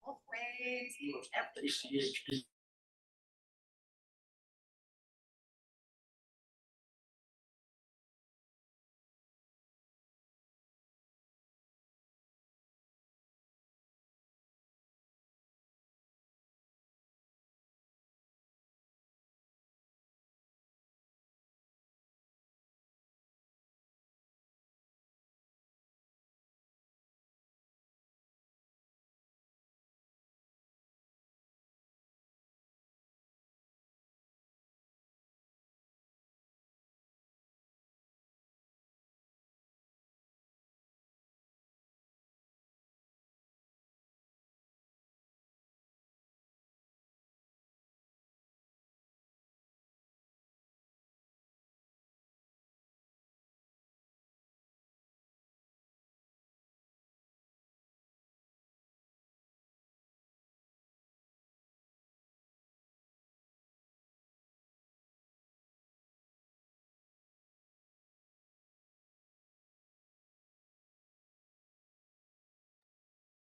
Always. ACHD.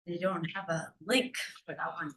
They don't have a link for that one.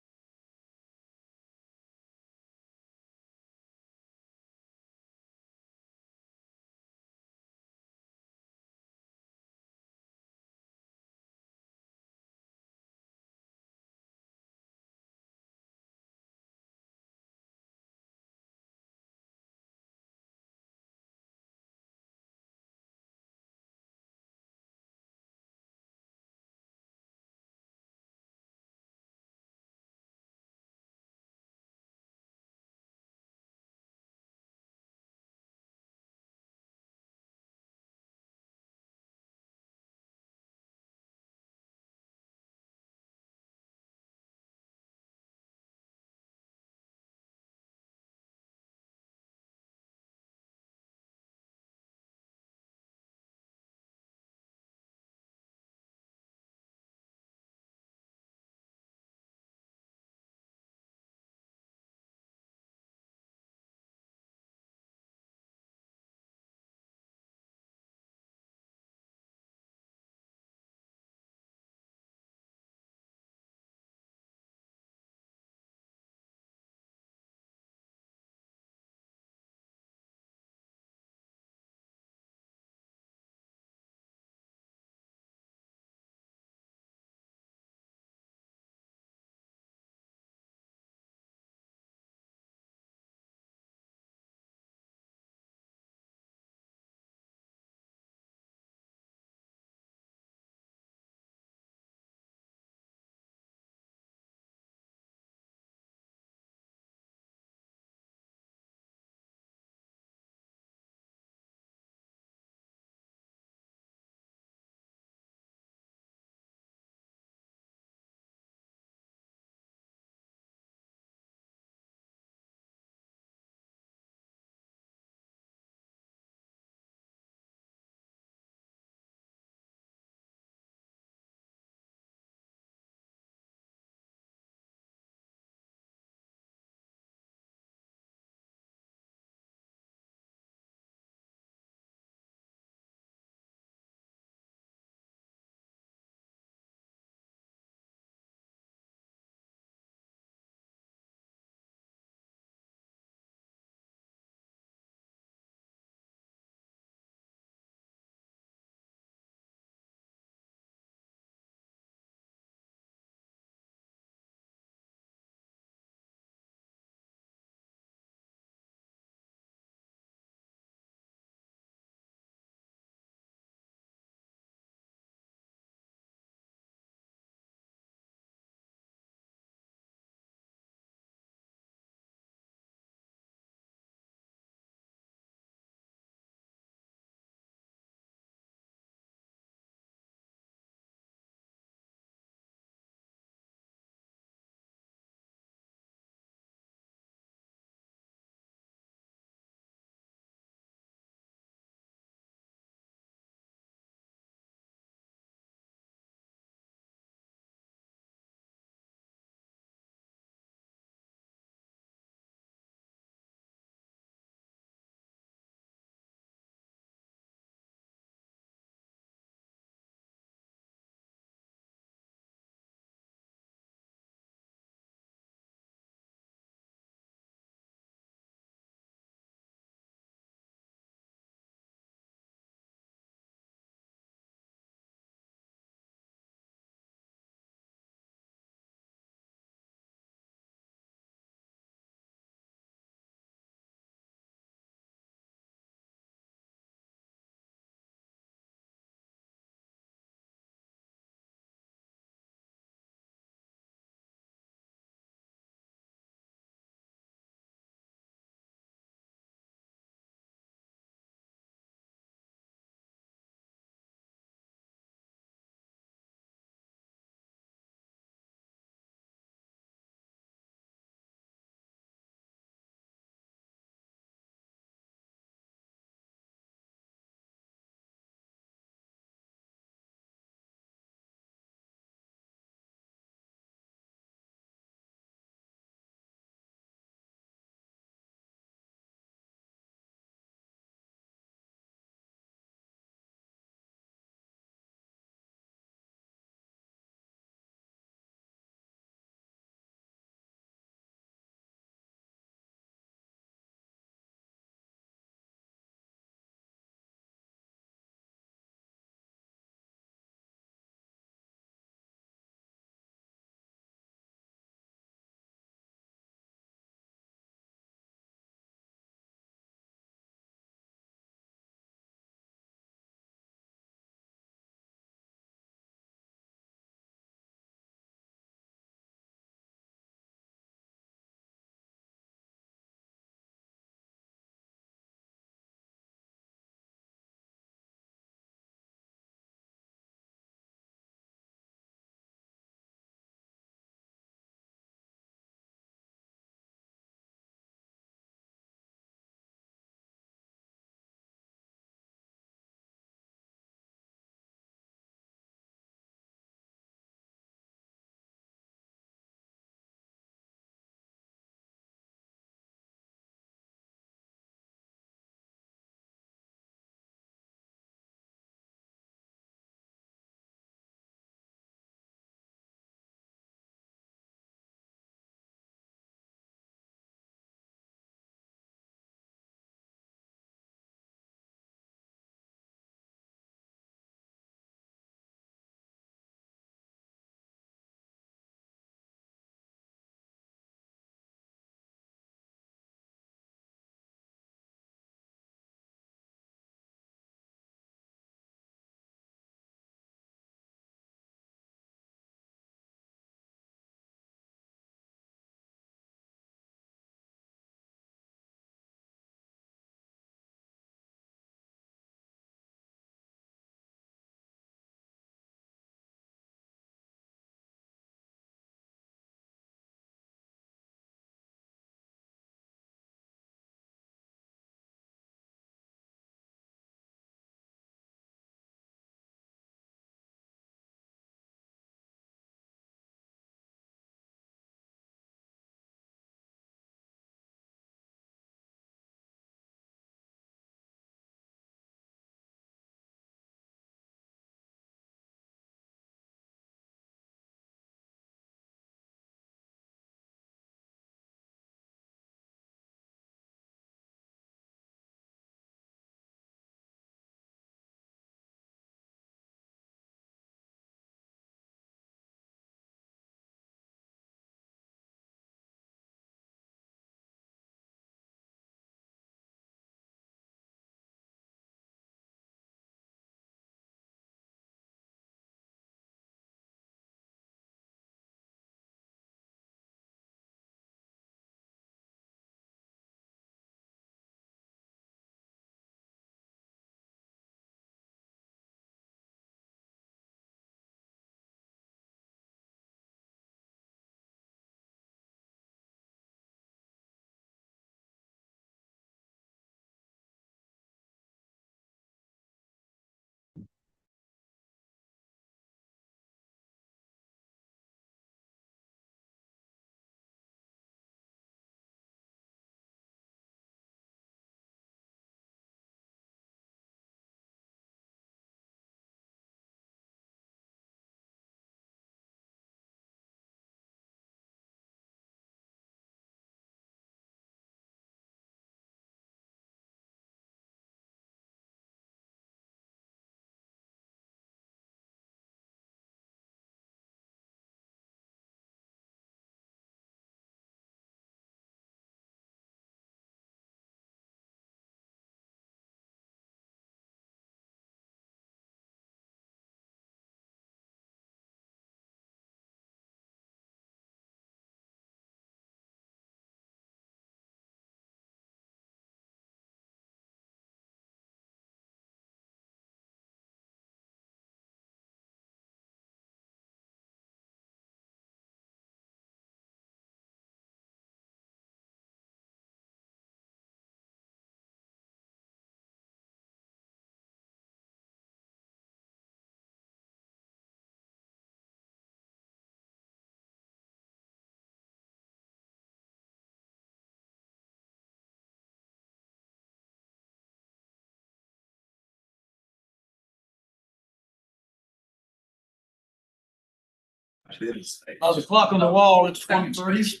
The clock on the wall, it's 1:30.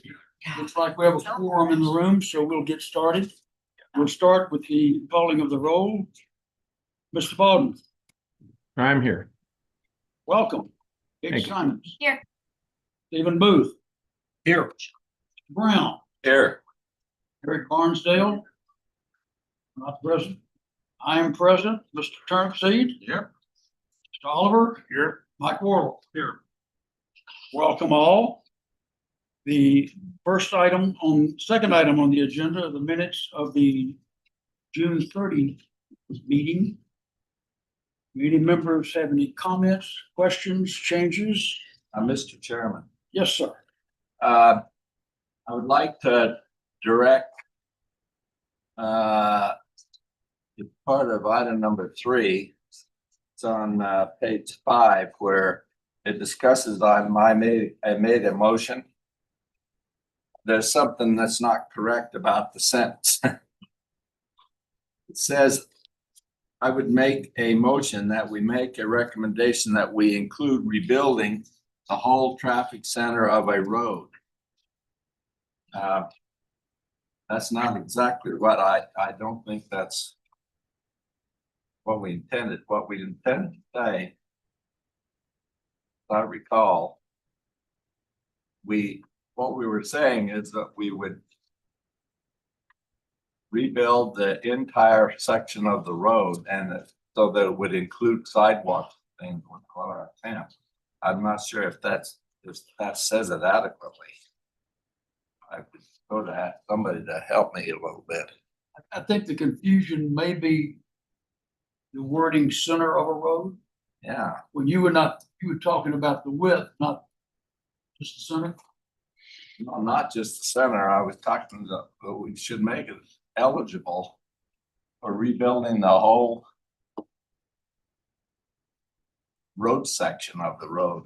Looks like we have a quorum in the room, so we'll get started. We'll start with the calling of the roll. Mr. Baldwin, I'm here. welcome. Kate Thank you. Simons. Here. Stephen Booth. Here. Brown. Here. Eric Barnsdale. Not present. I am present. Mr. Turnipseed. Here. Mr. Oliver. Here. Mike Wardle. Here. Welcome all. The second item on the agenda are the minutes of the June 30 meeting. Any members have any comments, questions, changes? Mr. Chairman, Yes, sir. I would like to direct the part of item number 3. It's on page 5 where it discusses I made a motion. There's something that's not correct about the sentence. It says, I would make a motion that we make a recommendation that we include rebuilding the whole traffic center of a road. That's not exactly what I don't think that's what we intended. What we intended to say, if I recall, what we were saying is that we would rebuild the entire section of the road so that it would include sidewalks and things with our camp. I'm not sure if that says it adequately. I would go to somebody to help me a little bit. I think the confusion may be the wording center of a road. Yeah, When you were talking about the width, not just the center. no, not just the center. I was talking that we should make it eligible for rebuilding the whole road section of the road.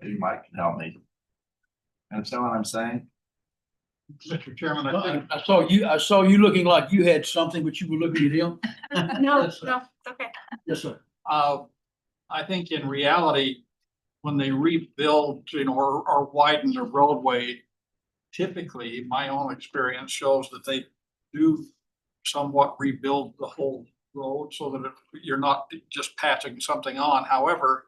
Maybe Mike can help me. Understand what I'm saying? Mr. Chairman, I saw you looking like you had something, but you were looking at him. No, Yes, sir. no, okay. Yes, sir. I think in reality, when they rebuild, or widen the roadway, typically, my own experience shows that they do somewhat rebuild the whole road so that you're not just patching something on. However,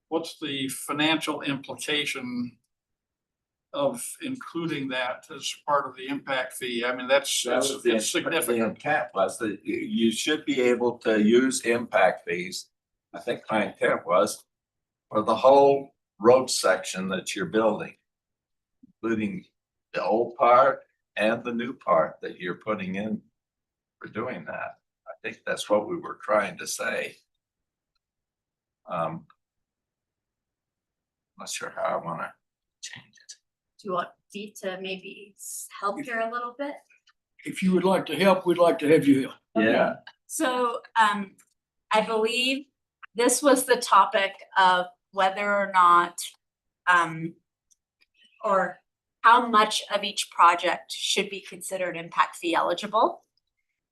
what's the financial implication of including that as part of the impact fee? I mean, that's significant. The intent was that you should be able to use impact fees. I think my intent was for the whole road section that you're building, including the old part and the new part that you're putting in for doing that. I think that's what we were trying to say. Not sure how I want to change it. Do you want Dee to maybe help here a little bit? If you would like to help, we'd like to have you help. Yeah. So I believe this was the topic of whether or not or how much of each project should be considered impact fee eligible.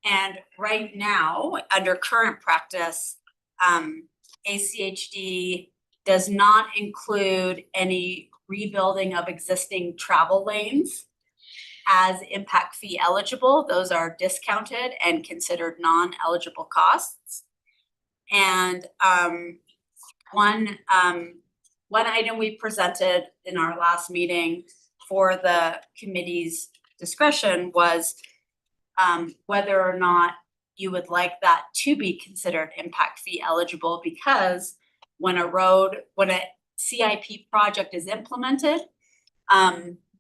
And right now, under current practice, ACHD does not include any rebuilding of existing travel lanes as impact fee eligible. Those are discounted and considered non-eligible costs. And one item we presented in our last meeting for the committee's discussion was whether or not you would like that to be considered impact fee eligible, because when a CIP project is implemented,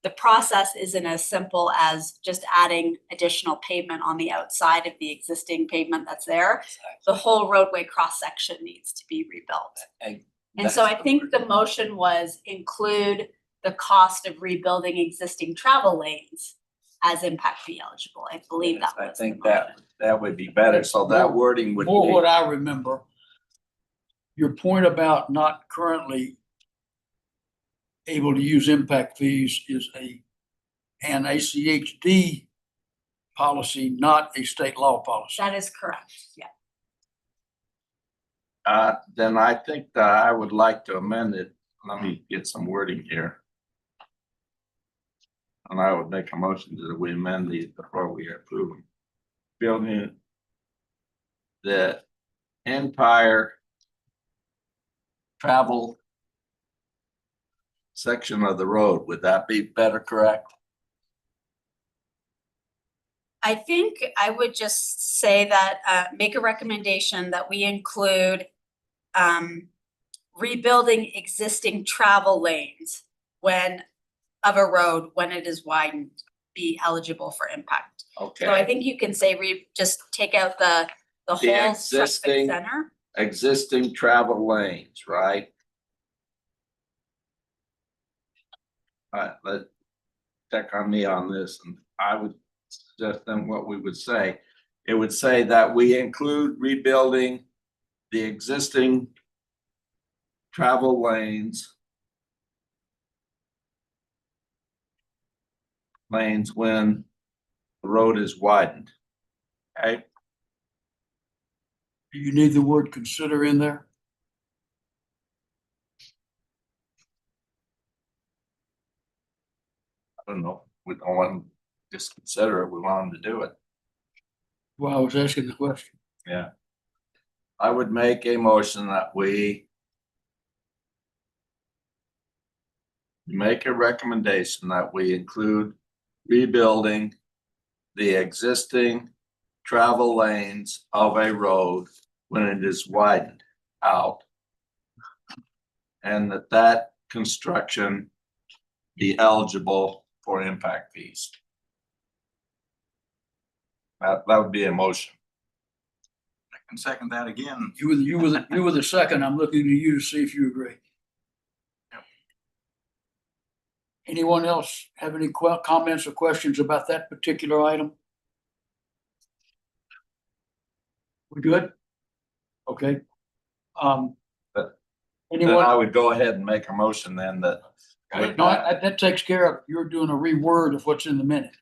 the process isn't as simple as just adding additional pavement on the outside of the existing pavement that's there. The whole roadway cross-section needs to be rebuilt. And so I think the motion was include the cost of rebuilding existing travel lanes as impact fee eligible. I believe that was. I think that would be better. So that wording would More be. what I remember, your point about not currently able to use impact fees is an ACHD policy, not a state law policy. That is correct, yeah. Then I think that I would like to amend it. Let me get some wording here. And I would make a motion that we amend these before we approve them. Building the entire travel section of the road. Would that be better, correct? I think I would just say that, make a recommendation that we include rebuilding existing travel lanes of a road when it is widened, be eligible for impact. Okay. So I think you can say just take out the whole traffic existing- center. Existing travel lanes, right? All right, let's check on me on this, and I would suggest then what we would say. It would say that we include rebuilding the existing travel lanes when the road is widened. Okay, Do you need the word consider in there? I don't know, we don't want them to just consider it, we want them to do it. Well, I was asking the question. Yeah. I would make a motion that we make a recommendation that we include rebuilding the existing travel lanes of a road when it is widened out. And that construction be eligible for impact fees. That would be a motion. I can second that again. You were the second. I'm looking to you to see if you agree. Yep. Anyone else have any comments or questions about that particular item? We good? Okay. Then Anyone? I would go ahead and make a motion then that. No, that takes care of, you're doing a reword of what's in the minute.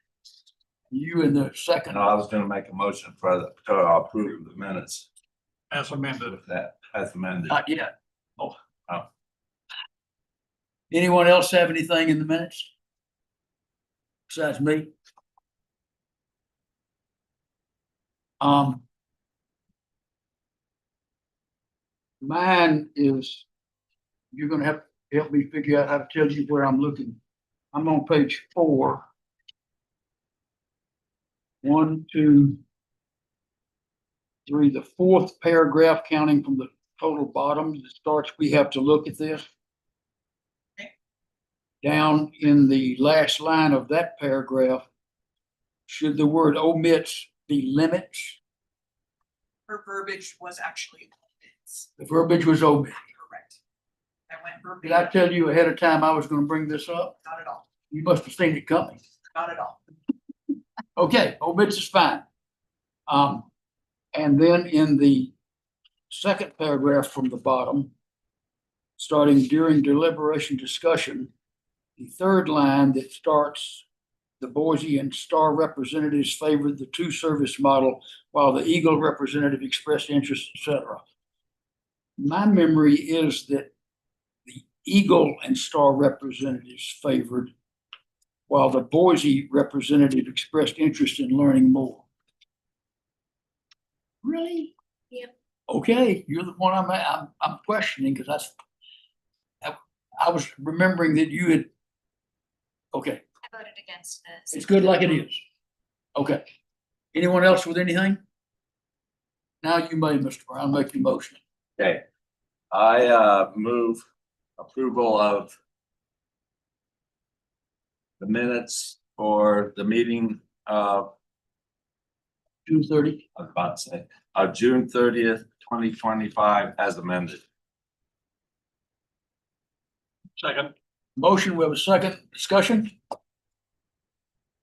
You in the second. No, I was gonna make a motion to approve the minutes As amended. with that as amended. Not yet. Oh. Oh. Anyone else have anything in the minutes? Besides me? Mine is, you're gonna have to help me figure out how to tell you where I'm looking. I'm on page 4. 1, 2, 3, the 4th paragraph, counting from the total bottom that starts, we have to look at this. Down in the last line of that paragraph, should the word omits be limits? Her verbiage was actually omits, The verbiage was omit. correct. That went Did I verbatim, tell you ahead of time I was gonna bring this up? not at all, You must have seen it coming. not at all. Okay, omits is fine. And then in the second paragraph from the bottom, starting during deliberation discussion, the third line that starts, the Boise and Star representatives favored the 2-service model, while the Eagle representative expressed interest, etc. My memory is that the Eagle and Star representatives favored, while the Boise representative expressed interest in learning more. Really? Yep. Okay, you're the one I'm questioning, because I was remembering that you had. Okay, I voted against this. it's good like it is. Okay. Anyone else with anything? Now you may, Mr. Brown, make your motion. Okay, I move approval of the minutes for the meeting of, June 30. I was about to say, of June 30th, 2025 as amended. Second. Motion, we have a second discussion.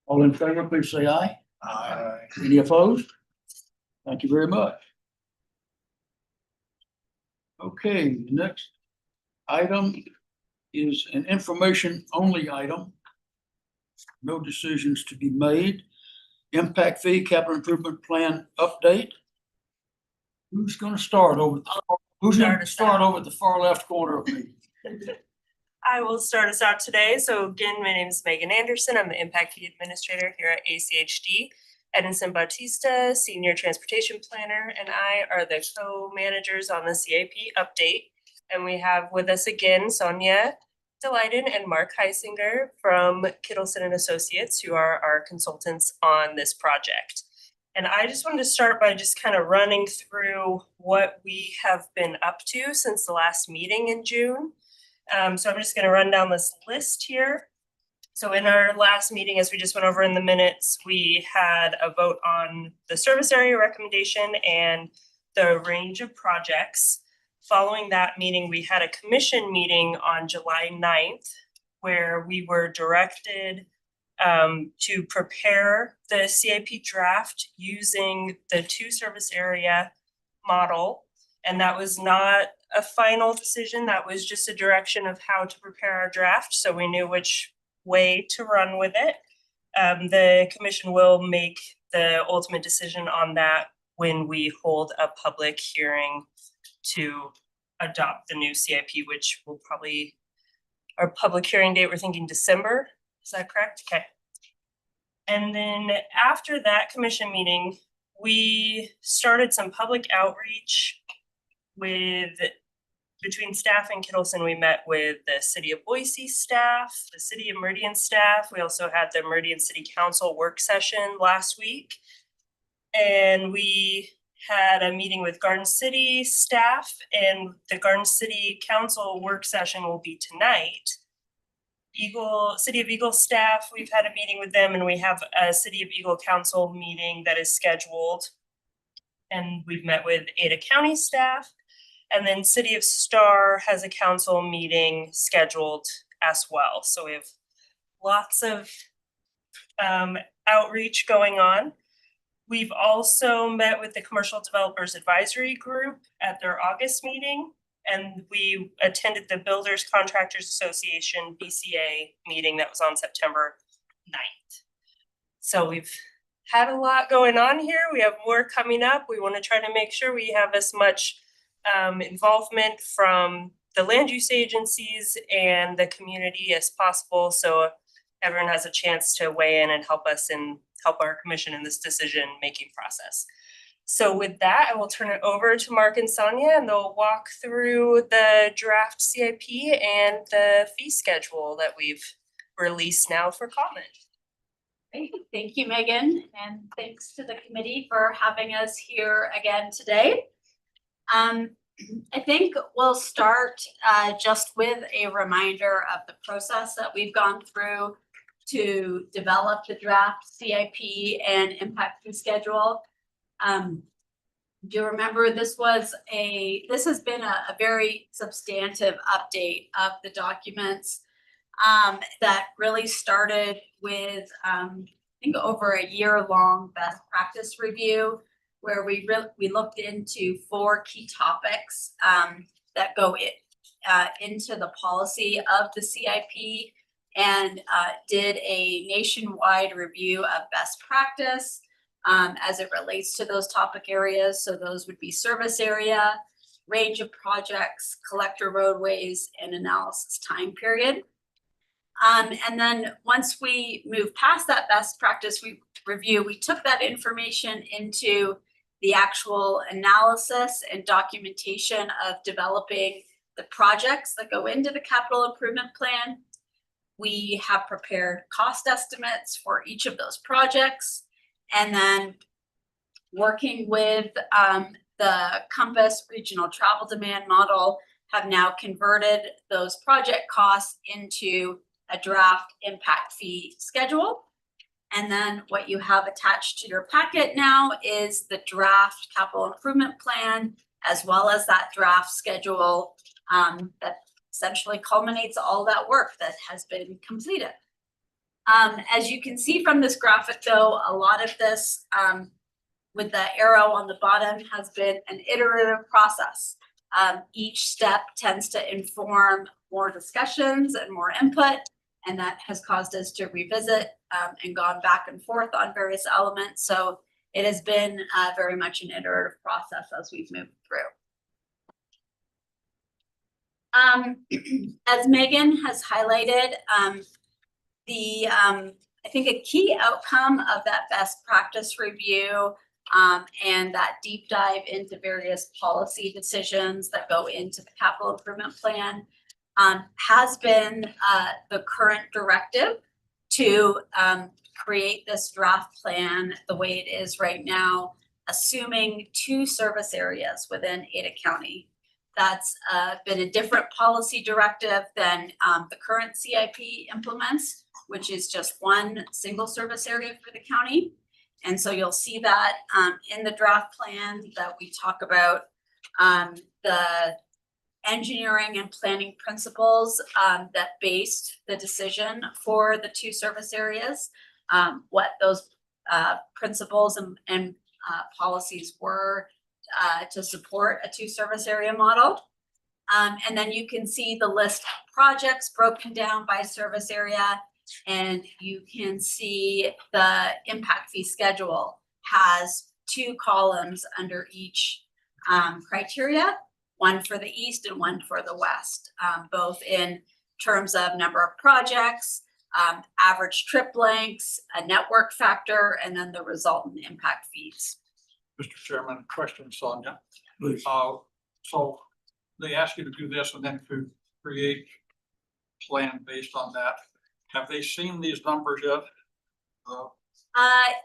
All in favor, please say aye. Aye. Any opposed? Thank you very much. Okay, the next item is an information only item. No decisions to be made. Impact fee capital improvement plan update. Who's gonna start over? Who's Start gonna us start out. over at the far left corner of me? I will start us out today. So again, my name is Megan Anderson. I'm the Impact Fee Administrator here at ACHD. Edinson Bautista, Senior Transportation Planner, and I are the co-managers on the CIP update. And we have with us again Sonia Delighted and Mark Heisinger from Kittleson and Associates, who are our consultants on this project. And I just wanted to start by just kind of running through what we have been up to since the last meeting in June. So I'm just gonna run down this list here. So in our last meeting, as we just went over in the minutes, we had a vote on the service area recommendation and the range of projects. Following that meeting, we had a commission meeting on July 9th, where we were directed to prepare the CIP draft using the 2 service area model. And that was not a final decision, that was just a direction of how to prepare our draft, so we knew which way to run with it. The commission will make the ultimate decision on that when we hold a public hearing to adopt the new CIP, which will probably, our public hearing date, we're thinking December, is that correct? Okay. And then after that commission meeting, we started some public outreach between staff and Kittleson. We met with the City of Boise staff, the City of Meridian staff. We also had the Meridian City Council work session last week. And we had a meeting with Garden City staff, and the Garden City Council work session will be tonight. City of Eagle staff, we've had a meeting with them, and we have a City of Eagle Council meeting that is scheduled. And we've met with Ada County staff. And then City of Star has a council meeting scheduled as well. So we have lots of outreach going on. We've also met with the Commercial Developers Advisory Group at their August meeting. And we attended the Builders Contractors Association BCA meeting that was on September 9th. So we've had a lot going on here. We have more coming up. We want to try to make sure we have as much involvement from the land use agencies and the community as possible, so everyone has a chance to weigh in and help us and help our commission in this decision-making process. So with that, I will turn it over to Mark and Sonia, and they'll walk through the draft CIP and the fee schedule that we've released now for comment. Great. Thank you, Megan, and thanks to the committee for having us here again today. I think we'll start just with a reminder of the process that we've gone through to develop the draft CIP and impact fee schedule. Do you remember this has been a very substantive update of the documents that really started with I think over a year-long best practice review, where we looked into 4 key topics that go into the policy of the CIP, and did a nationwide review of best practice as it relates to those topic areas. So those would be service area, range of projects, collector roadways, and analysis time period. And then once we moved past that best practice review, we took that information into the actual analysis and documentation of developing the projects that go into the capital improvement plan. We have prepared cost estimates for each of those projects, and then working with the Compass Regional Travel Demand Model, have now converted those project costs into a draft impact fee schedule. And then what you have attached to your packet now is the draft capital improvement plan, as well as that draft schedule that essentially culminates all that work that has been completed. As you can see from this graphic, though, a lot of this with the arrow on the bottom has been an iterative process. Each step tends to inform more discussions and more input, and that has caused us to revisit and gone back and forth on various elements. So it has been very much an iterative process as we've moved through. As Megan has highlighted, I think a key outcome of that best practice review and that deep dive into various policy decisions that go into the capital improvement plan has been the current directive to create this draft plan the way it is right now, assuming 2 service areas within Ada County. That's been a different policy directive than the current CIP implements, which is just 1 single service area for the county. And so you'll see that in the draft plan that we talk about the engineering and planning principles that based the decision for the 2 service areas, what those principles and policies were to support a 2 service area model. And then you can see the list of projects broken down by service area, and you can see the impact fee schedule has 2 columns under each criteria, 1 for the east and 1 for the west, both in terms of number of projects, average trip lengths, a network factor, and then the resultant impact fees. Mr. Chairman, question, Sonia. Please. So they ask you to do this and then to create a plan based on that. Have they seen these numbers yet?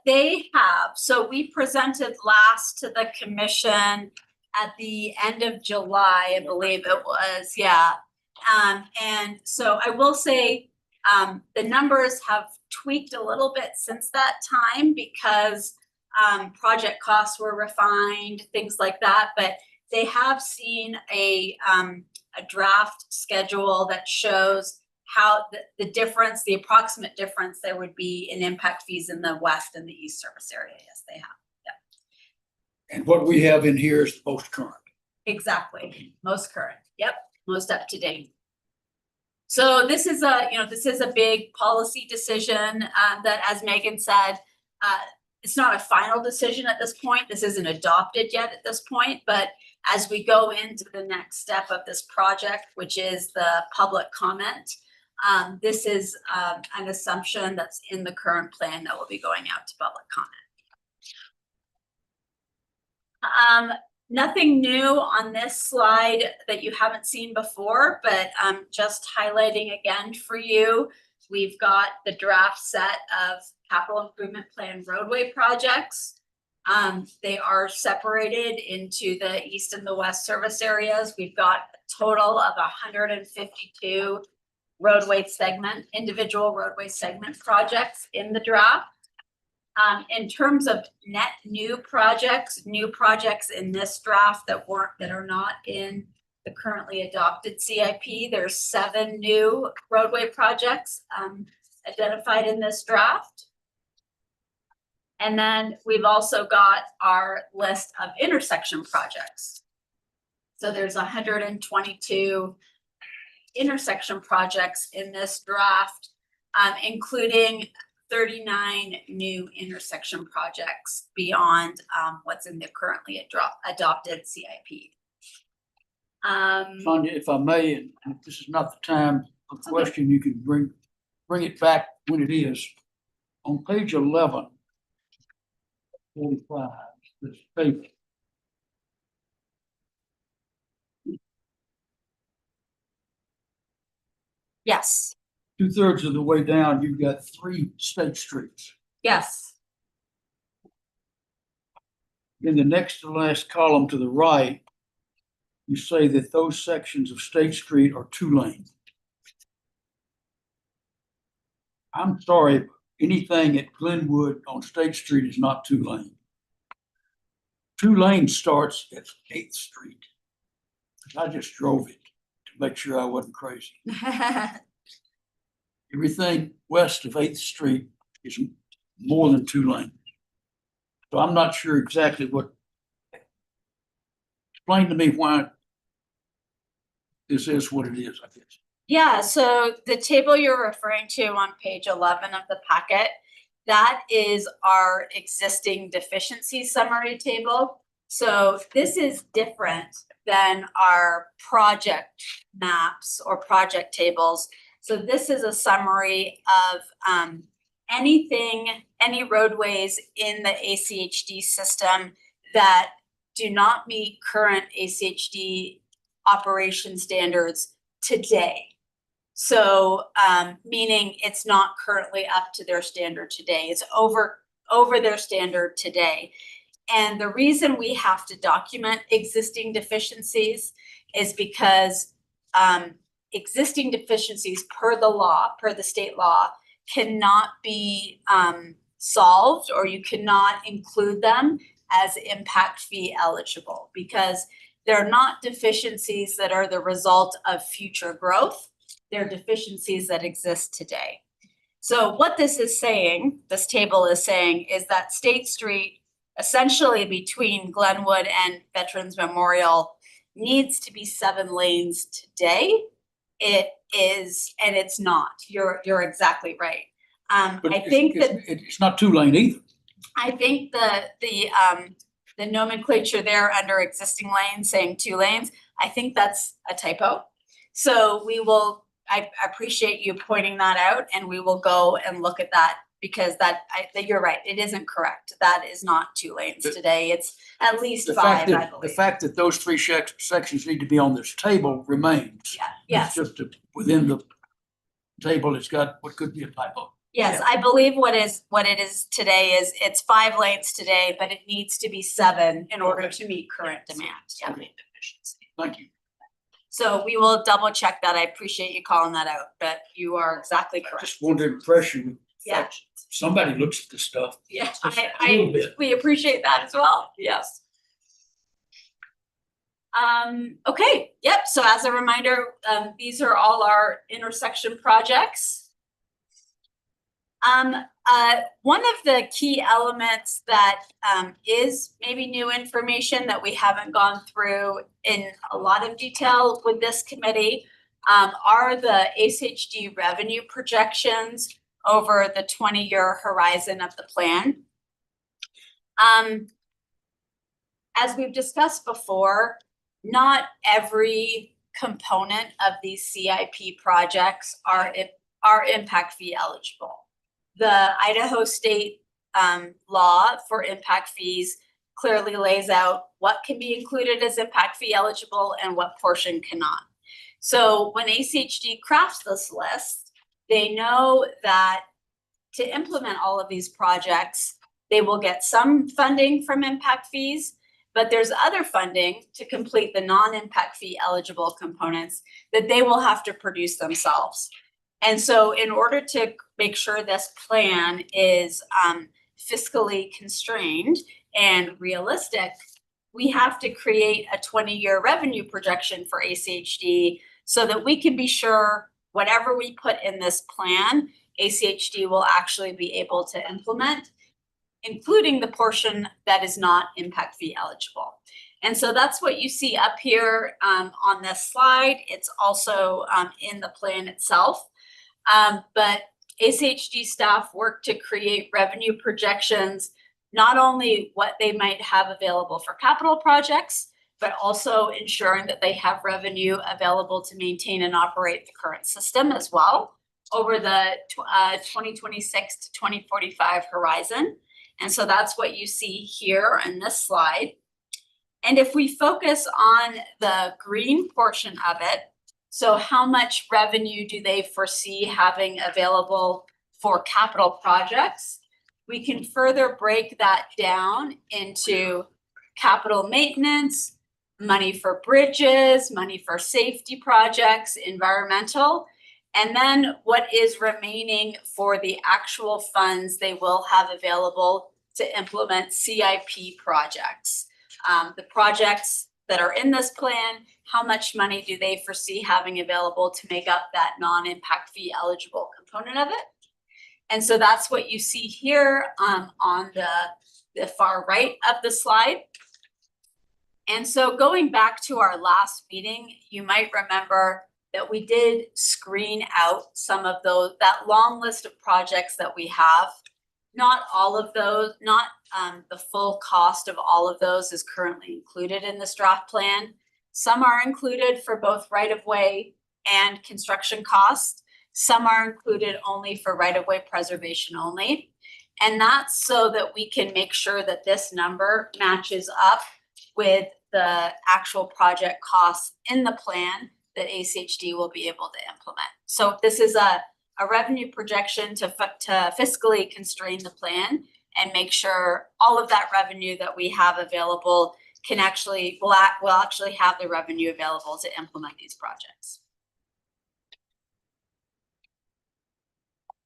They have. So we presented last to the commission at the end of July, I believe it was, yeah. And so I will say the numbers have tweaked a little bit since that time because project costs were refined, things like that, but they have seen a draft schedule that shows how the difference, the approximate difference there would be in impact fees in the west and the east service area. Yes, they have. Yeah. And what we have in here is the most current. Exactly. Most current. Yep. Most up to date. So this is a big policy decision that, as Megan said, it's not a final decision at this point. This isn't adopted yet at this point, but as we go into the next step of this project, which is the public comment, this is an assumption that's in the current plan that will be going out to public comment. Nothing new on this slide that you haven't seen before, but just highlighting again for you, we've got the draft set of capital improvement plan roadway projects. They are separated into the east and the west service areas. We've got a total of 152 individual roadway segment projects in the draft. In terms of net new projects in this draft that are not in the currently adopted CIP, there's 7 new roadway projects identified in this draft. And then we've also got our list of intersection projects. So there's 122 intersection projects in this draft, including 39 new intersection projects beyond what's in the currently adopted CIP. Sonia, if I may, and if this is not the time of question, you can bring it back when it is. On page 11, 45, this paper. Yes. 2/3 of the way down, you've got 3 state streets. Yes. In the next to last column to the right, you say that those sections of State Street are 2-lane. I'm sorry, but anything at Glenwood on State Street is not 2-lane. 2-lane starts at 8th Street. I just drove it to make sure I wasn't crazy. Everything west of 8th Street is more than 2-lane. So I'm not sure exactly what. Explain to me why this is what it is, I guess. Yeah, so the table you're referring to on page 11 of the packet, that is our existing deficiency summary table. So this is different than our project maps or project tables. So this is a summary of any roadways in the ACHD system that do not meet current ACHD operation standards today. So meaning it's not currently up to their standard today. It's over their standard today. And the reason we have to document existing deficiencies is because existing deficiencies per the state law cannot be solved, or you cannot include them as impact fee eligible, because they're not deficiencies that are the result of future growth. They're deficiencies that exist today. So what this table is saying is that State Street, essentially between Glenwood and Veterans Memorial, needs to be 7 lanes today. It is, and it's not. You're exactly right. But I think that it's not 2-lane either. I think the nomenclature there under existing lanes saying 2 lanes, I think that's a typo. So I appreciate you pointing that out, and we will go and look at that, because you're right, it isn't correct. That is not 2 lanes today. It's at least 5, I The believe. fact that those 3 sections need to be on this table remains. Yeah, yes. It's just within the table, it's got what could be a typo. Yes, I believe what it is today is it's 5 lanes today, but it needs to be 7 in order to meet current demand. Yeah. Thank you. So we will double check that. I appreciate you calling that out, but you are exactly I correct. just wanted to impress you. Yeah. Somebody looks at this stuff. Yeah, Just a little bit. we appreciate that as well. Yes. Okay, yep. So as a reminder, these are all our intersection projects. One of the key elements that is maybe new information that we haven't gone through in a lot of detail with this committee are the ACHD revenue projections over the 20-year horizon of the plan. As we've discussed before, not every component of these CIP projects are impact fee eligible. The Idaho state law for impact fees clearly lays out what can be included as impact fee eligible and what portion cannot. So when ACHD crafts this list, they know that to implement all of these projects, they will get some funding from impact fees, but there's other funding to complete the non-impact fee eligible components that they will have to produce themselves. And so in order to make sure this plan is fiscally constrained and realistic, we have to create a 20-year revenue projection for ACHD so that we can be sure whatever we put in this plan, ACHD will actually be able to implement, including the portion that is not impact fee eligible. And so that's what you see up here on this slide. It's also in the plan itself. But ACHD staff work to create revenue projections, not only what they might have available for capital projects, but also ensuring that they have revenue available to maintain and operate the current system as well over the 2026 to 2045 horizon. And so that's what you see here in this slide. And if we focus on the green portion of it, so how much revenue do they foresee having available for capital projects? We can further break that down into capital maintenance, money for bridges, money for safety projects, environmental, and then what is remaining for the actual funds they will have available to implement CIP projects. The projects that are in this plan, how much money do they foresee having available to make up that non-impact fee eligible component of it? And so that's what you see here on the far right of the slide. And so going back to our last meeting, you might remember that we did screen out some of that long list of projects that we have not all of those, not the full cost of all of those is currently included in this draft plan. Some are included for both right-of-way and construction costs. Some are included only for right-of-way preservation only. And that's so that we can make sure that this number matches up with the actual project costs in the plan that ACHD will be able to implement. So this is a revenue projection to fiscally constrain the plan and make sure all of that revenue that we have available can actually, will actually have the revenue available to implement these projects.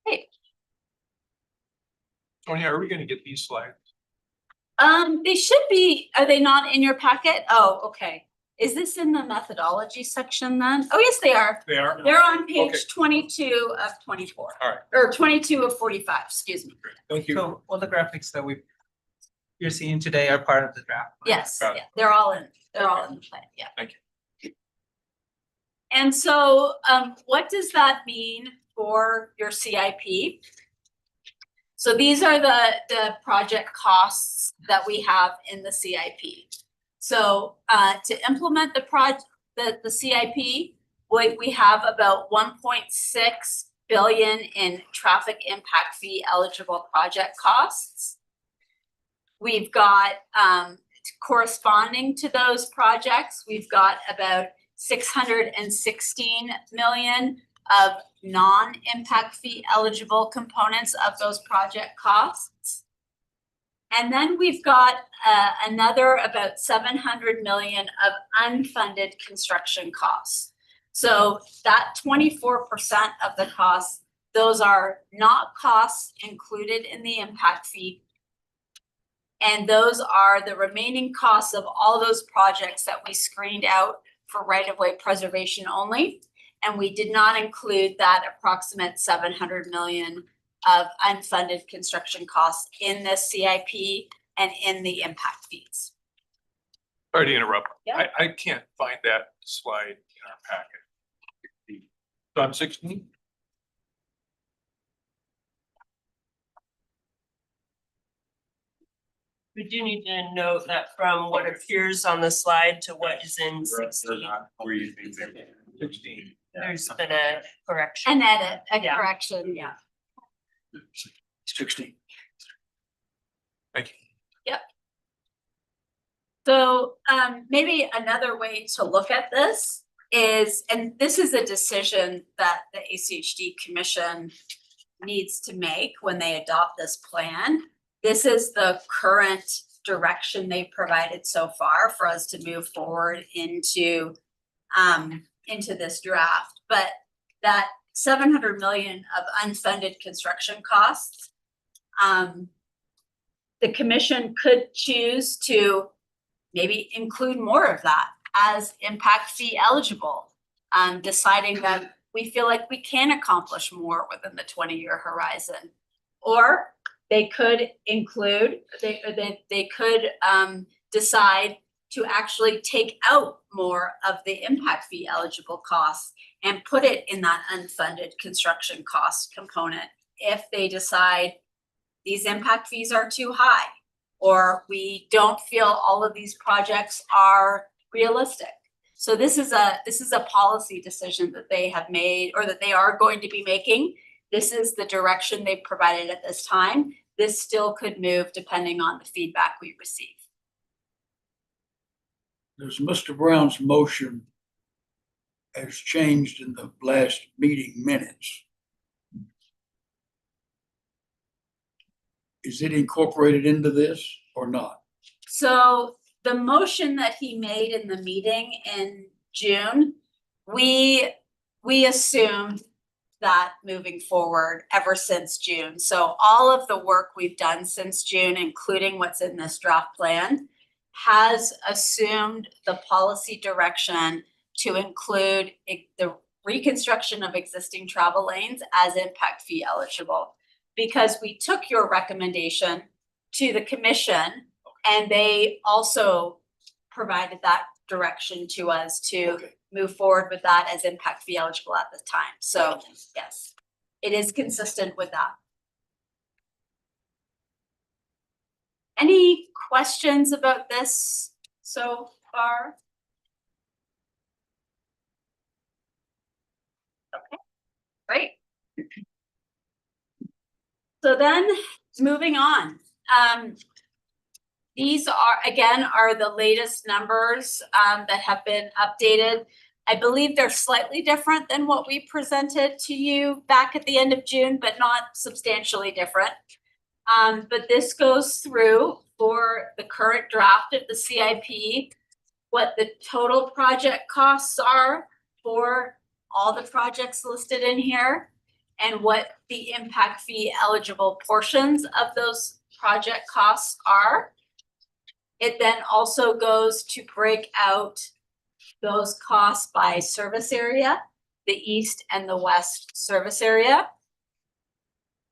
Hey, Tonya, are we gonna get these slides? they should be, are they not in your packet? Oh, okay. Is this in the methodology section then? Oh, yes, they are. They are? They're on Okay. page 22 of 24. All right. Or 22 of 45, excuse me. Thank you. So all the graphics that you're seeing today are part of the draft. plan. Yes, Got it. yeah, they're all in the plan, yeah. Thank you. And so, what does that mean for your CIP? So these are the project costs that we have in the CIP. So, to implement the CIP, we have about 1.6 billion in traffic impact fee eligible project costs. We've got, corresponding to those projects, we've got about 616 million of non-impact fee eligible components of those project costs. And then we've got another about 700 million of unfunded construction costs. So that 24% of the costs, those are not costs included in the impact fee. And those are the remaining costs of all those projects that we screened out for right-of-way preservation only. And we did not include that approximate 700 million of unfunded construction costs in the CIP and in the impact fees. Sorry to interrupt. Yeah. I can't find that slide in our packet. So I'm 16? We do need to note that from what appears on the slide to what is in They're 16, not where you think they're 16. there's been a correction. An edit, a Yeah. correction, yeah. 16. Thank you. So maybe another way to look at this is, and this is a decision that the ACHD Commission needs to make when they adopt this plan. This is the current direction they provided so far for us to move forward into this draft. But that 700 million of unfunded construction costs, the commission could choose to maybe include more of that as impact fee eligible, deciding that we feel like we can accomplish more within the 20-year horizon. Or they could include, they could decide to actually take out more of the impact fee eligible costs and put it in that unfunded construction cost component if they decide these impact fees are too high, or we don't feel all of these projects are realistic. So this is a policy decision that they have made, or that they are going to be making. This is the direction they've provided at this time. This still could move depending on the feedback we receive. There's Mr. Brown's motion as changed in the last meeting minutes. Is it incorporated into this or not? So the motion that he made in the meeting in June, we assumed that moving forward ever since June. So all of the work we've done since June, including what's in this draft plan, has assumed the policy direction to include the reconstruction of existing travel lanes as impact fee eligible. Because we took your recommendation to the commission and they also provided that direction to us to Okay. move forward with that as impact fee eligible at the time. So yes, it is consistent with that. Any questions about this so far? Okay, great. So then, moving on. These are the latest numbers that have been updated. I believe they're slightly different than what we presented to you back at the end of June, but not substantially different. But this goes through for the current draft of the CIP, what the total project costs are for all the projects listed in here, and what the impact fee eligible portions of those project costs are. It then also goes to break out those costs by service area, the east and the west service area.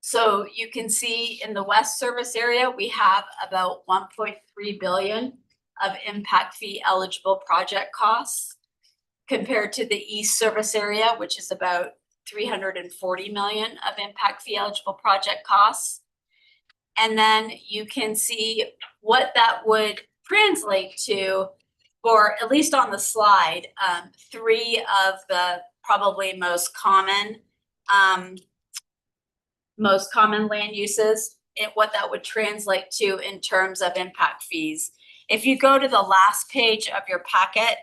So you can see in the west service area, we have about 1.3 billion of impact fee eligible project costs compared to the east service area, which is about 340 million of impact fee eligible project costs. And then you can see what that would translate to, or at least on the slide, 3 of the probably most common land uses, and what that would translate to in terms of impact fees. If you go to the last page of your packet,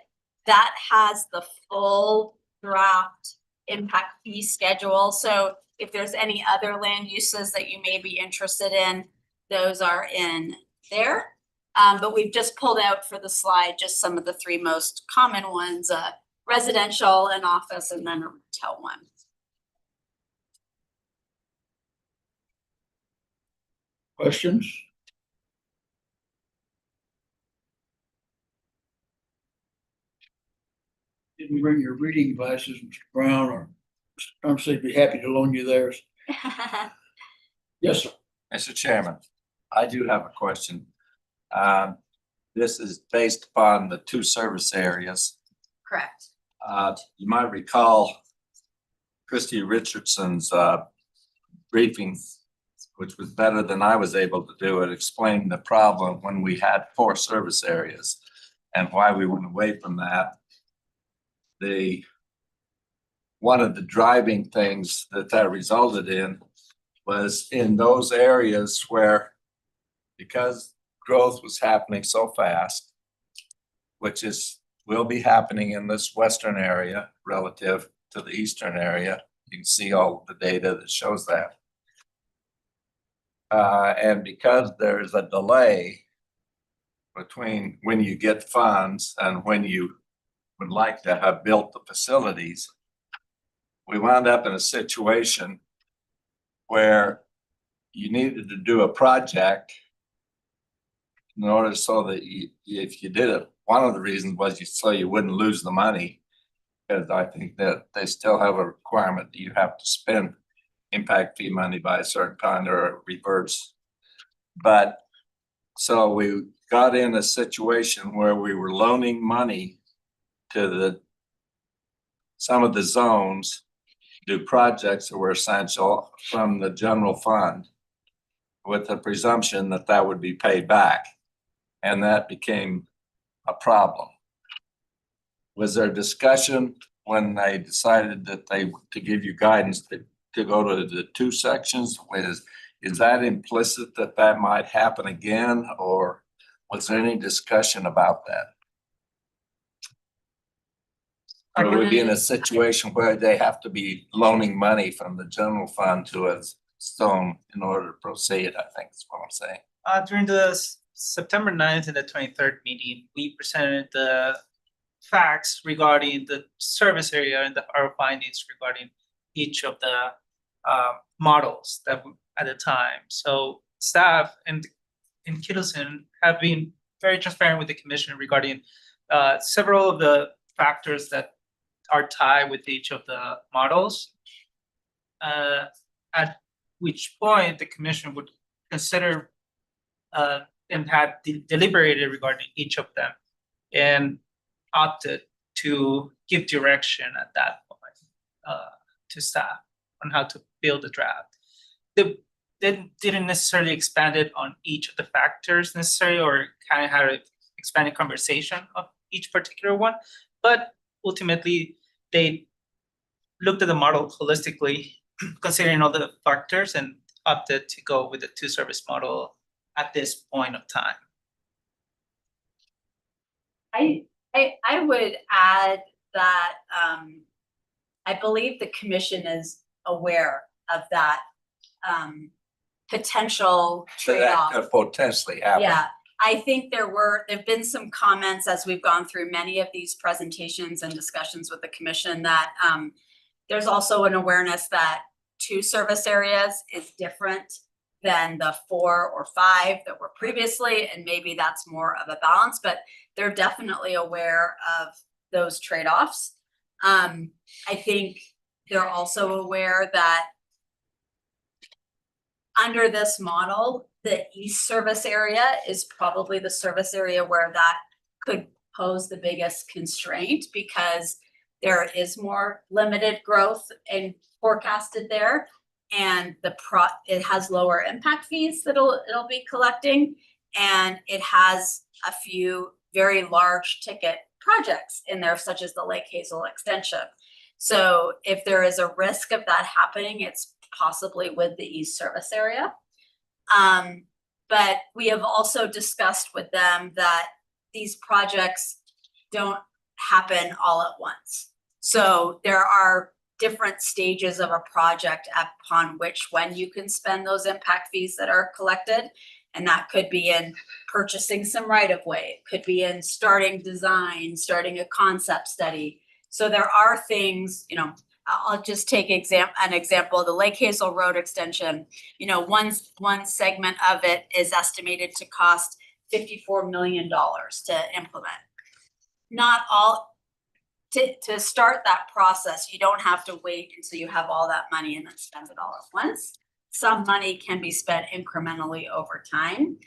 that has the full draft impact fee schedule. So if there's any other land uses that you may be interested in, those are in there. But we've just pulled out for the slide just some of the 3 most common ones, residential, and office, and then a retail one. Questions? Didn't bring your reading glasses, Mr. Brown, or I'm saying be happy to loan you theirs. Yes, sir. Mr. Chairman, I do have a question. This is based upon the 2 service areas. Correct. You might recall Christy Richardson's briefing, which was better than I was able to do it, explained the problem when we had 4 service areas and why we went away from that. One of the driving things that resulted in was in those areas where, because growth was happening so fast, which will be happening in this western area relative to the eastern area. You can see all the data that shows that. And because there's a delay between when you get funds and when you would like to have built the facilities, we wound up in a situation where you needed to do a project in order so that if you did it, one of the reasons was so you wouldn't lose the money, because I think that they still have a requirement that you have to spend impact fee money by a certain time or it reverts. But so we got in a situation where we were loaning money to some of the zones to do projects that were essential from the general fund, with the presumption that that would be paid back. And that became a problem. Was there discussion when they decided that to give you guidance to go to the 2 sections? Is that implicit that might happen again, or was there any discussion about that? Or would we be in a situation where they have to be loaning money from the general fund to a zone in order to proceed? I think is what I'm saying. During the September 9th and the 23rd meeting, we presented the facts regarding the service area and our findings regarding each of the models that at the time. So staff and in Kittleson have been very transparent with the commission regarding several of the factors that are tied with each of the models. At which point the commission would consider and had deliberated regarding each of them and opted to give direction at that point to staff on how to build the draft. didn't necessarily expand it on each of the factors necessarily, or kind of had an expanded conversation of each particular one. But ultimately, they looked at the model holistically, considering all the factors, and opted to go with the two-service model at this point of time. I would add that I believe the commission is aware of that potential So that trade-off. could potentially happen. Yeah, I think there've been some comments as we've gone through many of these presentations and discussions with the commission that there's also an awareness that 2 service areas is different than the 4 or 5 that were previously, and maybe that's more of a balance, but they're definitely aware of those trade-offs. I think they're also aware that under this model, the east service area is probably the service area where that could pose the biggest constraint, because there is more limited growth and forecasted there. And it has lower impact fees that it'll be collecting, and it has a few very large ticket projects in there, such as the Lake Hazel extension. So if there is a risk of that happening, it's possibly with the east service area. But we have also discussed with them that these projects don't happen all at once. So there are different stages of a project upon which when you can spend those impact fees that are collected. And that could be in purchasing some right of way, it could be in starting design, starting a concept study. So there are things, I'll just take an example, the Lake Hazel Road extension, one segment of it is estimated to cost $54 million to implement. Not all, to start that process, you don't have to wait until you have all that money and then spend it all at once. Some money can be spent incrementally over time,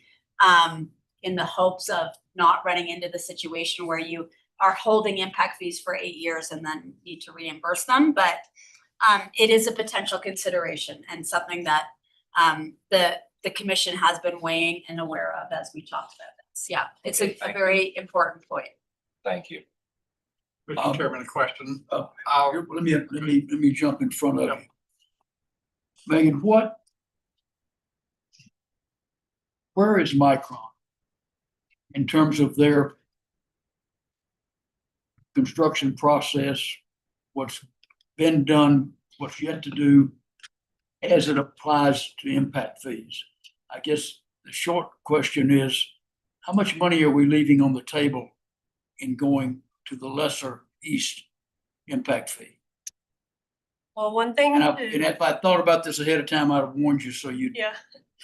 in the hopes of not running into the situation where you are holding impact fees for 8 years and then need to reimburse them. But it is a potential consideration and something that the commission has been weighing and aware of as we talked about this. Yeah, it's a very important point. Thank you. Mr. Chairman, a question. Let me jump in front of Yep. you. Megan, where is Micron in terms of their construction process, what's been done, what's yet to do as it applies to impact fees? I guess the short question is, how much money are we leaving on the table in going to the lesser east impact fee? Well, one thing. And if I thought about this ahead of time, I'd have warned you so you'd Yeah.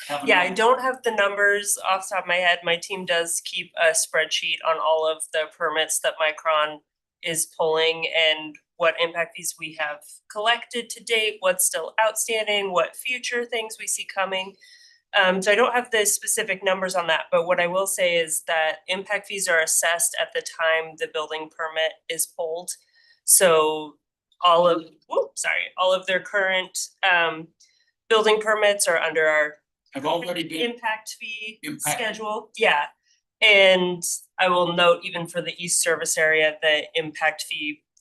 have. Yeah, I don't have the numbers off the top of my head. My team does keep a spreadsheet on all of the permits that Micron is pulling and what impact fees we have collected to date, what's still outstanding, what future things we see coming. So I don't have the specific numbers on that, but what I will say is that impact fees are assessed at the time the building permit is pulled. So all of their current building permits are under our Have already been. impact fee impacted. schedule. Yeah. And I will note, even for the east service area, the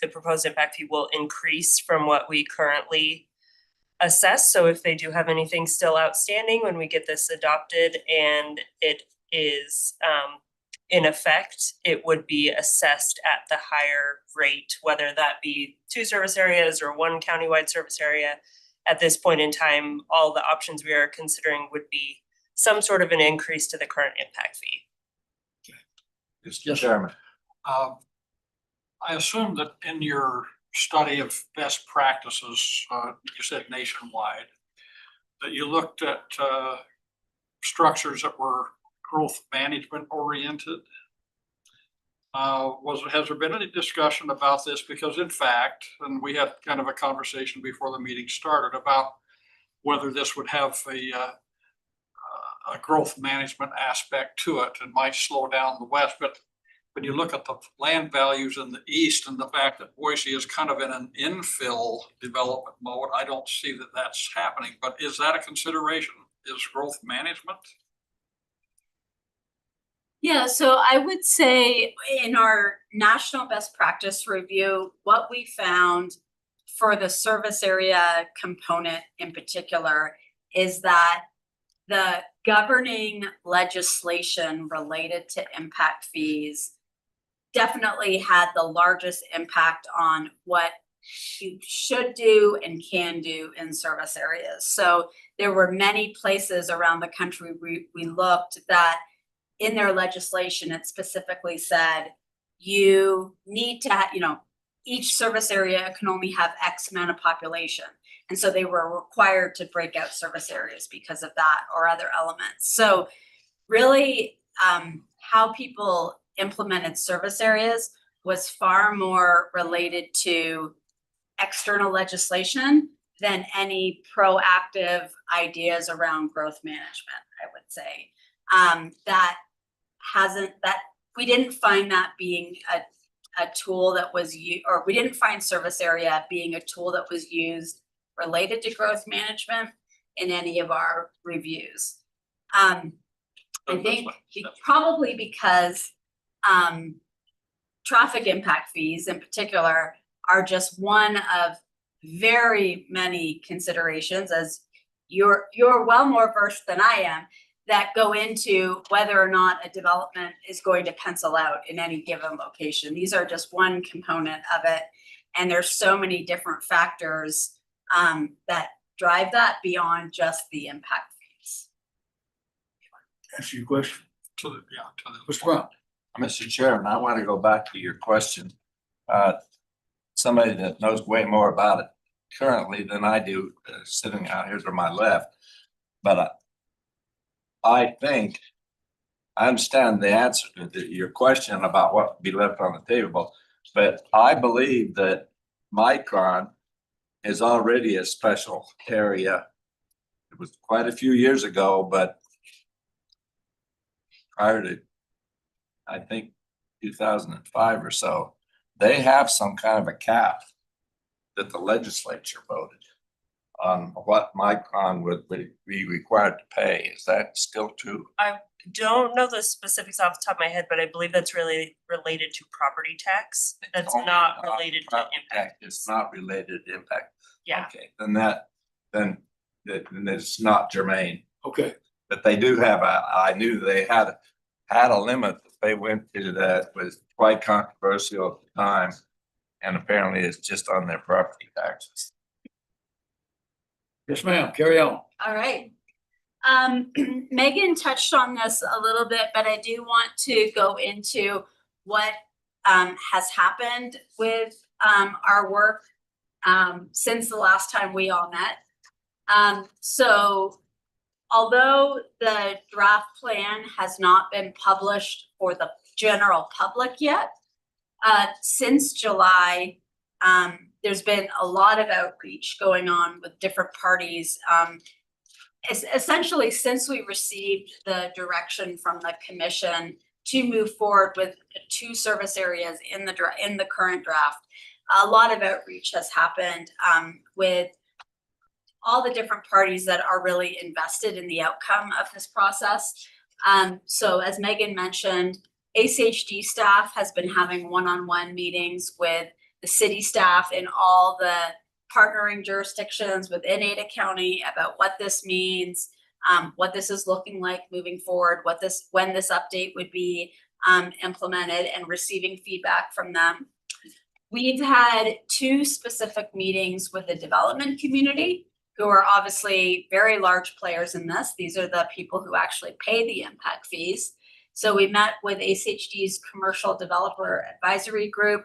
proposed impact fee will increase from what we currently assess. So if they do have anything still outstanding when we get this adopted and it is in effect, it would be assessed at the higher rate, whether that be 2 service areas or 1 countywide service area. At this point in time, all the options we are considering would be some sort of an increase to the current impact fee. Mr. Chairman. I assume that in your study of best practices, you said nationwide, that you looked at structures that were growth management oriented. Has there been any discussion about this? Because in fact, and we had kind of a conversation before the meeting started about whether this would have a growth management aspect to it and might slow down the west. But when you look at the land values in the east and the fact that Boise is kind of in an infill development mode, I don't see that that's happening. But is that a consideration? is growth management. Yeah, so I would say in our national best practice review, what we found for the service area component in particular is that the governing legislation related to impact fees definitely had the largest impact on what you should do and can do in service areas. So there were many places around the country we looked that in their legislation, it specifically said you need to have, each service area can only have X amount of population. And so they were required to break out service areas because of that or other elements. So really, how people implemented service areas was far more related to external legislation than any proactive ideas around growth management, I would say. We didn't find that being a tool that was or we didn't find service area being a tool that was used related to growth management in any of our reviews. I think probably because traffic impact fees in particular are just one of very many considerations, as you're well more versed than I am, that go into whether or not a development is going to pencil out in any given location. These are just one component of it. And there's so many different factors that drive that beyond just the impact fees. Answer your question. To the. Mr. Brown. Mr. Chairman, I want to go back to your question. Somebody that knows way more about it currently than I do, sitting out here to my left. But I think I understand the answer to your question about what would be left on the table, but I believe that Micron is already a special area. It was quite a few years ago, but prior to, I think, 2005 or so, they have some kind of a cap that the legislature voted on what Micron would be required to pay. Is that still true? Don't know the specifics off the top of my head, but I believe that's really related to property tax. That's not related to impact. It's not related to impact. Yeah. Okay, then it's not germane. Okay. But they do have I knew they had a limit that they went to that was quite controversial at the time. And apparently it's just on their property taxes. Yes, ma'am. Carry on. All right. Megan touched on this a little bit, but I do want to go into what has happened with our work since the last time we all met. So although the draft plan has not been published for the general public yet, since July, there's been a lot of outreach going on with different parties. Essentially, since we received the direction from the commission to move forward with 2 service areas in the current draft, a lot of outreach has happened with all the different parties that are really invested in the outcome of this process. So as Megan mentioned, ACHD staff has been having one-on-one meetings with the city staff in all the partnering jurisdictions within Ada County about what this means, what this is looking like moving forward, when this update would be implemented, and receiving feedback from them. We've had 2 specific meetings with the development community, who are obviously very large players in this. These are the people who actually pay the impact fees. So we met with ACHD's Commercial Developer Advisory Group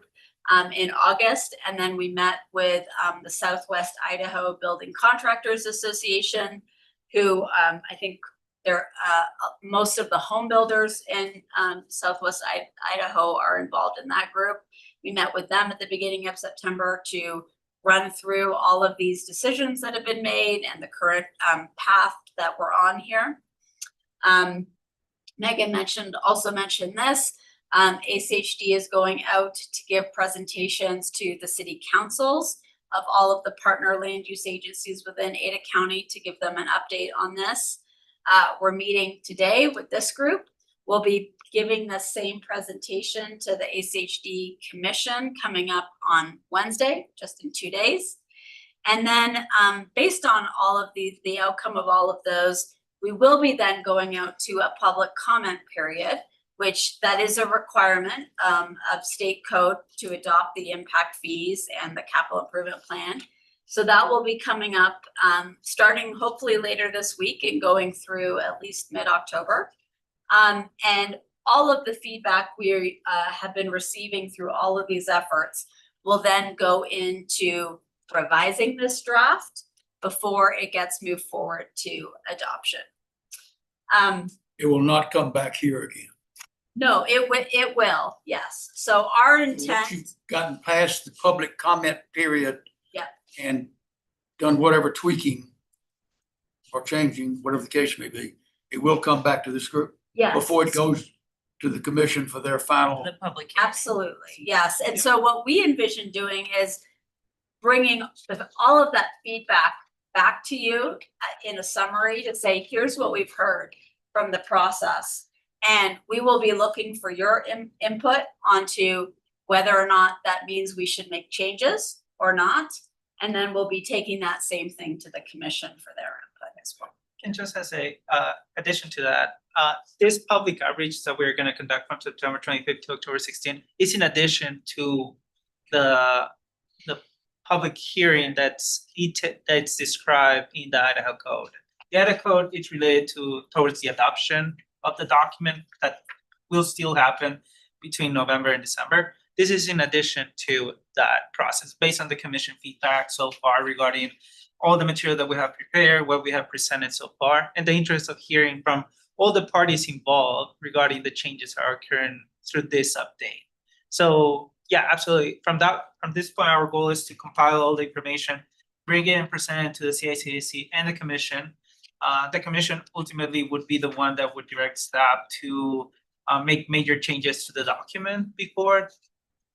in August, and then we met with the Southwest Idaho Building Contractors Association, who I think they're most of the home builders in Southwest Idaho are involved in that group. We met with them at the beginning of September to run through all of these decisions that have been made and the current path that we're on here. Megan also mentioned this. ACHD is going out to give presentations to the city councils of all of the partner land use agencies within Ada County to give them an update on this. We're meeting today with this group. We'll be giving the same presentation to the ACHD Commission coming up on Wednesday, just in 2 days. And then based on all of the outcome of all of those, we will be then going out to a public comment period, which that is a requirement of state code to adopt the impact fees and the capital improvement plan. So that will be coming up starting hopefully later this week and going through at least mid-October. And all of the feedback we have been receiving through all of these efforts will then go into revising this draft before it gets moved forward to adoption. It will not come back here again. No, it will, yes. So our Once intent, you've gotten past the public comment period. Yeah. And done whatever tweaking or changing, whatever the case may be, it will come back to this group yes. before it goes to the commission for their final. The public. Absolutely, yes. And so what we envision doing is bringing all of that feedback back to you in a summary to say, here's what we've heard from the process. And we will be looking for your input onto whether or not that means we should make changes or not. And then we'll be taking that same thing to the commission for their input as well. And just as a addition to that, this public outreach that we're gonna conduct from September 25th to October 16th is in addition to the public hearing that's described in the Idaho Code. The Idaho Code is related towards the adoption of the document that will still happen between November and December. This is in addition to that process, based on the commission feedback so far regarding all the material that we have prepared, what we have presented so far, and the interest of hearing from all the parties involved regarding the changes that are occurring through this update. So yeah, absolutely. From this point, our goal is to compile all the information, bring it and present it to the CICAC and the commission. The commission ultimately would be the one that would direct staff to make major changes to the document before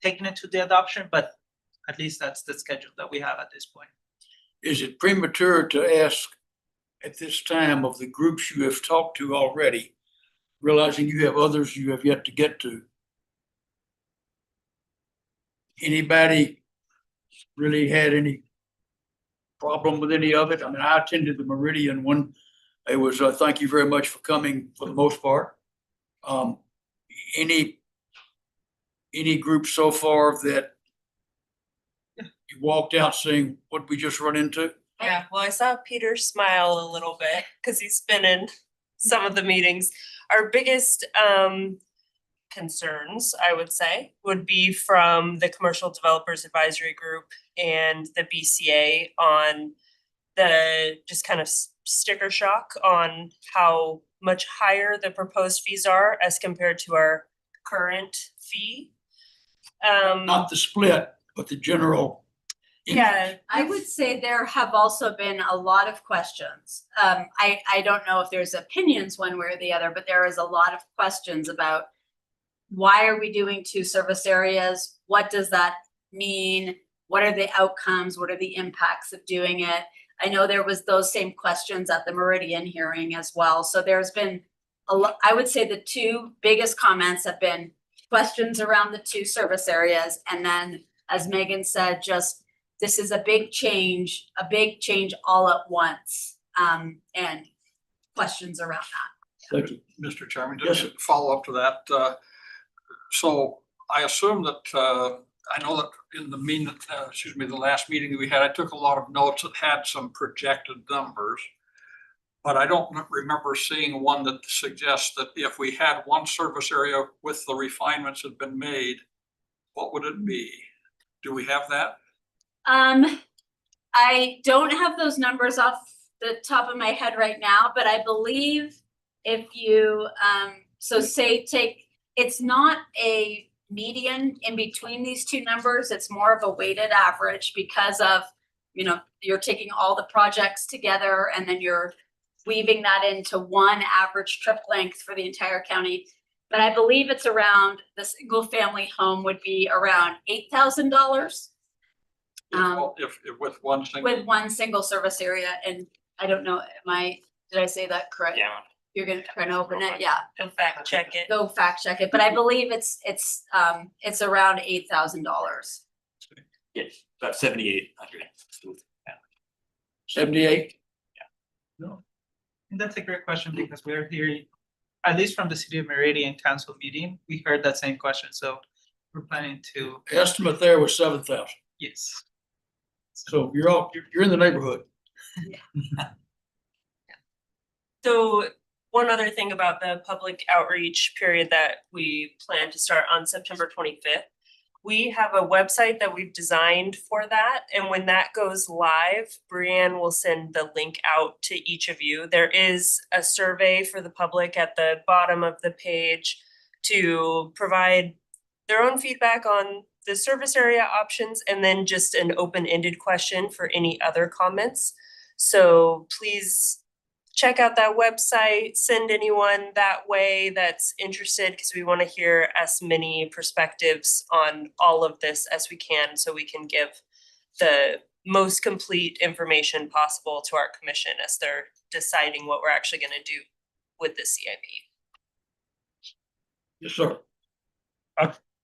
taking it to the adoption, but at least that's the schedule that we have at this point. Is it premature to ask at this time of the groups you have talked to already, realizing you have others you have yet to get to? Anybody really had any problem with any of it? I mean, I attended the Meridian one. It was, thank you very much for coming for the most part. Any group so far that you walked out saying, what we just run into? Yeah, well, I saw Peter smile a little bit because he's been in some of the meetings. Our biggest concerns, I would say, would be from the Commercial Developers Advisory Group and the BCA on the just kind of sticker shock on how much higher the proposed fees are as compared to our current fee. Not the split, but the general. Yeah, I would say there have also been a lot of questions. I don't know if there's opinions one way or the other, but there is a lot of questions about why are we doing 2 service areas? What does that mean? What are the outcomes? What are the impacts of doing it? I know there was those same questions at the Meridian hearing as well. So there's been a lot. I would say the 2 biggest comments have been questions around the 2 service areas. And then, as Megan said, just this is a big change all at once, and questions around that. Thank you. Mr. Chairman, Yes, just to follow up to that. So I assume that, I know that in the last meeting that we had, I took a lot of notes that had some projected numbers. But I don't remember seeing one that suggests that if we had one service area with the refinements had been made, what would it be? Do we have that? I don't have those numbers off the top of my head right now, but I believe if you, it's not a median in between these 2 numbers, it's more of a weighted average because of, you're taking all the projects together and then you're weaving that into one average trip length for the entire county. But I believe it's around, the single family home would be around $8,000. If with one single. With one single service area, and I don't know, am I Did I say that correct? Yeah. You're gonna try to open it, yeah, Go fact check it. go fact check it, but I believe it's around $8,000. Yes, about 7,800. 78? And that's a great question because we're hearing, at least from the City of Meridian Council meeting, we heard that same question, so we're planning to, Estimate there was 7,000. yes. So you're in the neighborhood. So one other thing about the public outreach period that we plan to start on September 25th. We have a website that we've designed for that, and when that goes live, Brianne will send the link out to each of you. There is a survey for the public at the bottom of the page to provide their own feedback on the service area options, and then just an open-ended question for any other comments. So please check out that website, send anyone that way that's interested, because we want to hear as many perspectives on all of this as we can, so we can give the most complete information possible to our commission as they're deciding what we're actually gonna do with the CIP. Yes, sir.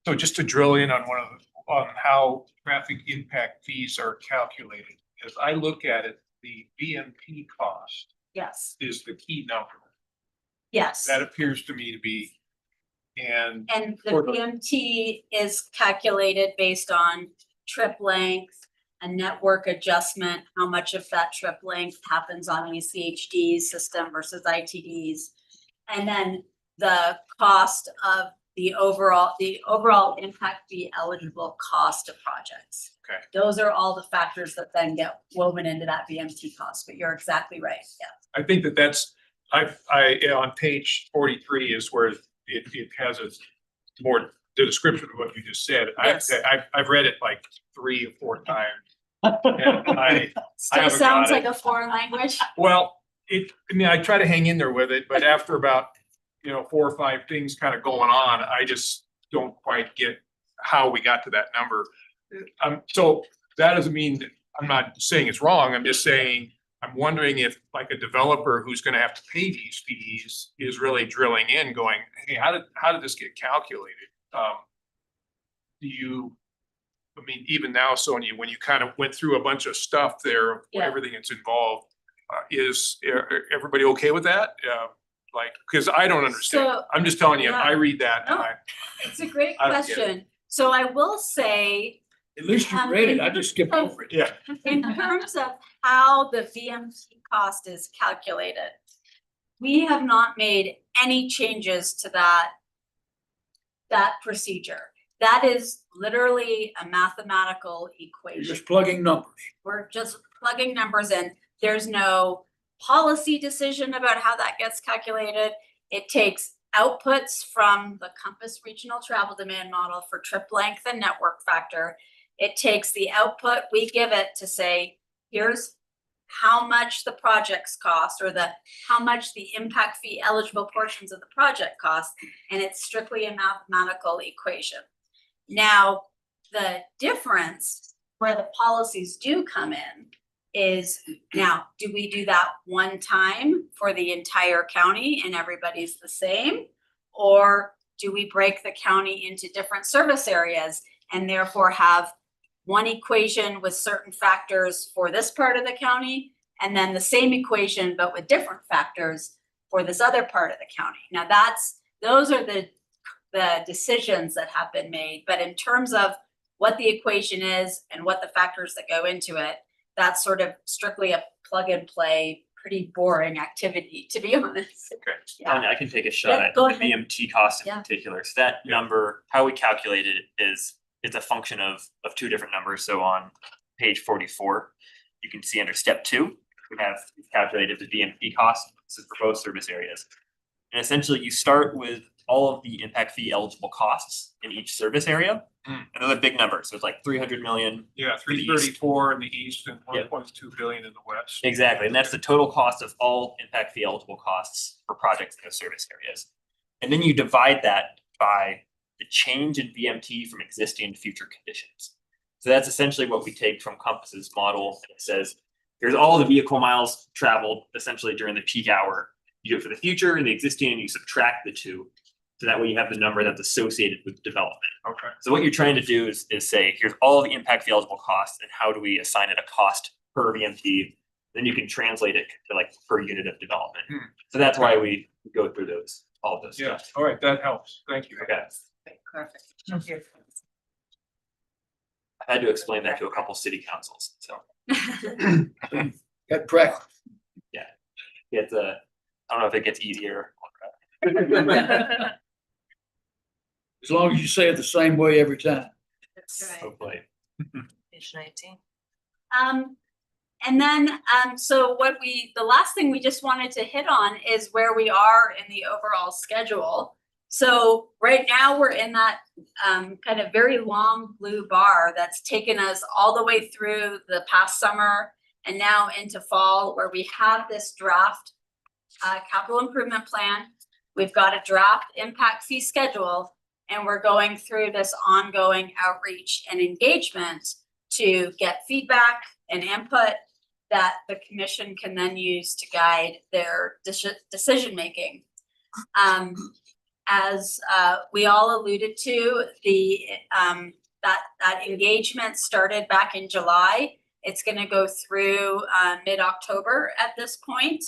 So just to drill in on on how traffic impact fees are calculated, as I look at it, the BMP cost Yes, is the key number. yes. That appears to me to be, and And the for the- BMT is calculated based on trip length, a network adjustment, how much of that trip length happens on a CHD system versus ITDs. And then the cost of the overall impact fee eligible cost of projects. Okay. Those are all the factors that then get woven into that BMT cost, but you're exactly right, yeah. I think that's, on page 43 is where it has a more, the description of what you just said. Yes. I've read it like 3 or 4 times. And I Still haven't sounds got like it. a foreign language. Well, I try to hang in there with it, but after about, 4 or 5 things kind of going on, I just don't quite get how we got to that number. So that doesn't mean that I'm not saying it's wrong. I'm just saying, I'm wondering if like a developer who's gonna have to pay these fees is really drilling in going, hey, how did this get calculated? Even now, Sonia, when you kind of went through a bunch of stuff there, Yeah. everything that's involved, is everybody okay with that? Cause I don't understand. So, I'm just telling you, yeah. I read that and No. I, it's a great I don't get it. question. So I will say, At least you read it. I just skipped over it. yeah. in terms of how the VMT cost is calculated, we have not made any changes to that procedure. That is literally a mathematical You're equation. just plugging numbers. We're just plugging numbers in. There's no policy decision about how that gets calculated. It takes outputs from the Compass Regional Travel Demand Model for trip length and network factor. It takes the output we give it to say, here's how much the projects cost, or how much the impact fee eligible portions of the project cost, and it's strictly a mathematical equation. Now, the difference where the policies do come in is, now, do we do that one time for the entire county and everybody's the same? Or do we break the county into different service areas and therefore have one equation with certain factors for this part of the county, and then the same equation but with different factors for this other part of the county? Now those are the decisions that have been made, but in terms of what the equation is and what the factors that go into it, that's sort of strictly a plug and play, pretty boring activity, to be honest. Okay, Yeah. Tanya, I can take a shot Yeah, at go the ahead. BMT cost in Yeah. particular. So that number, how we calculate it is, it's a function of 2 different numbers. So on page 44, you can see under step 2, we've calculated the BMP cost. This is for both service areas. And essentially you start with all of the impact fee eligible costs in each service area. Mm. And those are big numbers. So it's like 300 million. Yeah, For the east. 334 in the east and Yep. 1.2 billion in the west. Exactly, and that's the total cost of all impact fee eligible costs for projects in those service areas. And then you divide that by the change in BMT from existing to future conditions. So that's essentially what we take from Compass's model, and it says, here's all the vehicle miles traveled essentially during the peak hour. You do it for the future and the existing, and you subtract the two. So that way you have the number that's associated with development. Okay. So what you're trying to do is say, here's all the impact fee eligible costs and how do we assign it a cost per VMT? Then you can translate it to like per unit of development. So that's why we go through all of those Yeah, steps. all right, that helps. Thank you. Okay. Perfect. I had to explain that to a couple city councils, so Got practice. it's I don't know if it gets easier. As long as you say it the same way every time. That's right. Hopefully. Page 19. And then, so the last thing we just wanted to hit on is where we are in the overall schedule. So right now we're in that kind of very long blue bar that's taken us all the way through the past summer and now into fall, where we have this draft capital improvement plan. We've got a draft impact fee schedule, and we're going through this ongoing outreach and engagement to get feedback and input that the commission can then use to guide their decision making. As we all alluded to, that engagement started back in July. It's going to go through mid-October at this point.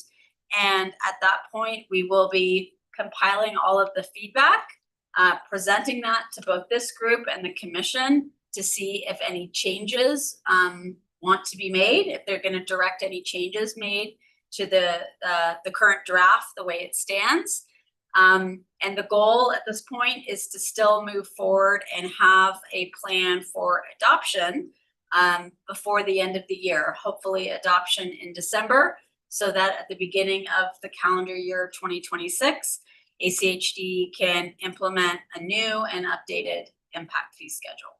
And at that point, we will be compiling all of the feedback, presenting that to both this group and the commission to see if any changes want to be made, if they're going to direct any changes made to the current draft the way it stands. And the goal at this point is to still move forward and have a plan for adoption before the end of the year, hopefully adoption in December, so that at the beginning of the calendar year 2026, ACHD can implement a new and updated impact fee schedule.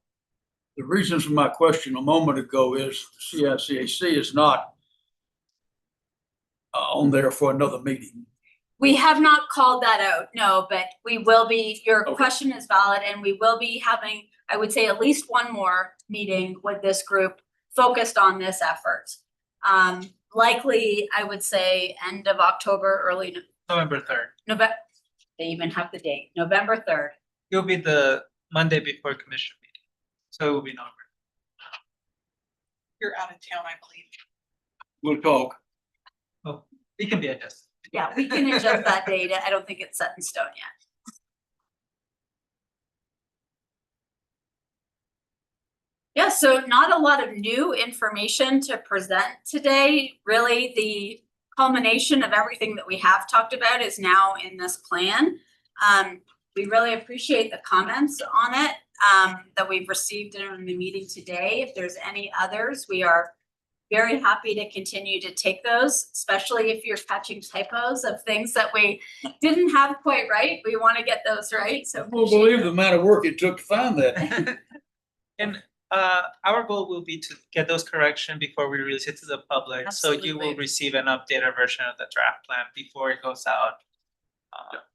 The reason for my question a moment ago is CICAC is not on there for another meeting. We have not called that out, no, but we will be, your Okay. question is valid, and we will be having, I would say, at least one more meeting with this group focused on this effort. Likely, I would say end of October, early November 3rd. November, they even have the date, November 3rd. It'll be the Monday before commission meeting. So it will be November. You're out of town, I believe. We'll talk. Oh, it can be adjusted. Yeah, we can adjust that date. I don't think it's set in stone yet. Yeah, so not a lot of new information to present today. Really, the culmination of everything that we have talked about is now in this plan. We really appreciate the comments on it that we've received in the meeting today. If there's any others, we are very happy to continue to take those, especially if you're catching typos of things that we didn't have quite right. We want to get those right. So We'll believe the amount of work it took to find that. And our goal will be to get those corrections before we release it to the public. So you will Absolutely. receive an updated version of the draft plan before it goes out.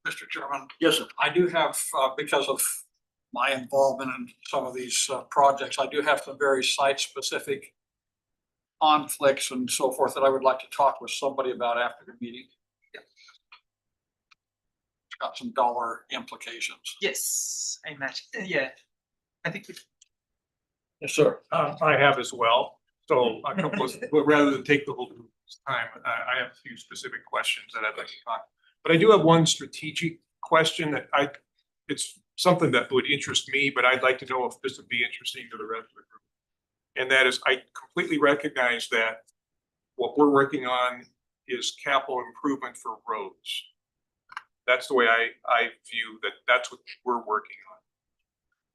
Mr. Chairman, Yes, sir. I do have, because of my involvement in some of these projects, I do have some very site-specific conflicts and so forth that I would like to talk with somebody about after the meeting. It's got some dollar implications. Yes, I imagine. Yeah. I think Yes, sir. I have as well. So but rather than take the whole time, I have a few specific questions that I'd like to talk. But I do have one strategic question that it's something that would interest me, but I'd like to know if this would be interesting to the rest of the group. And that is, I completely recognize that what we're working on is capital improvement for roads. That's the way I view that. That's what we're working on.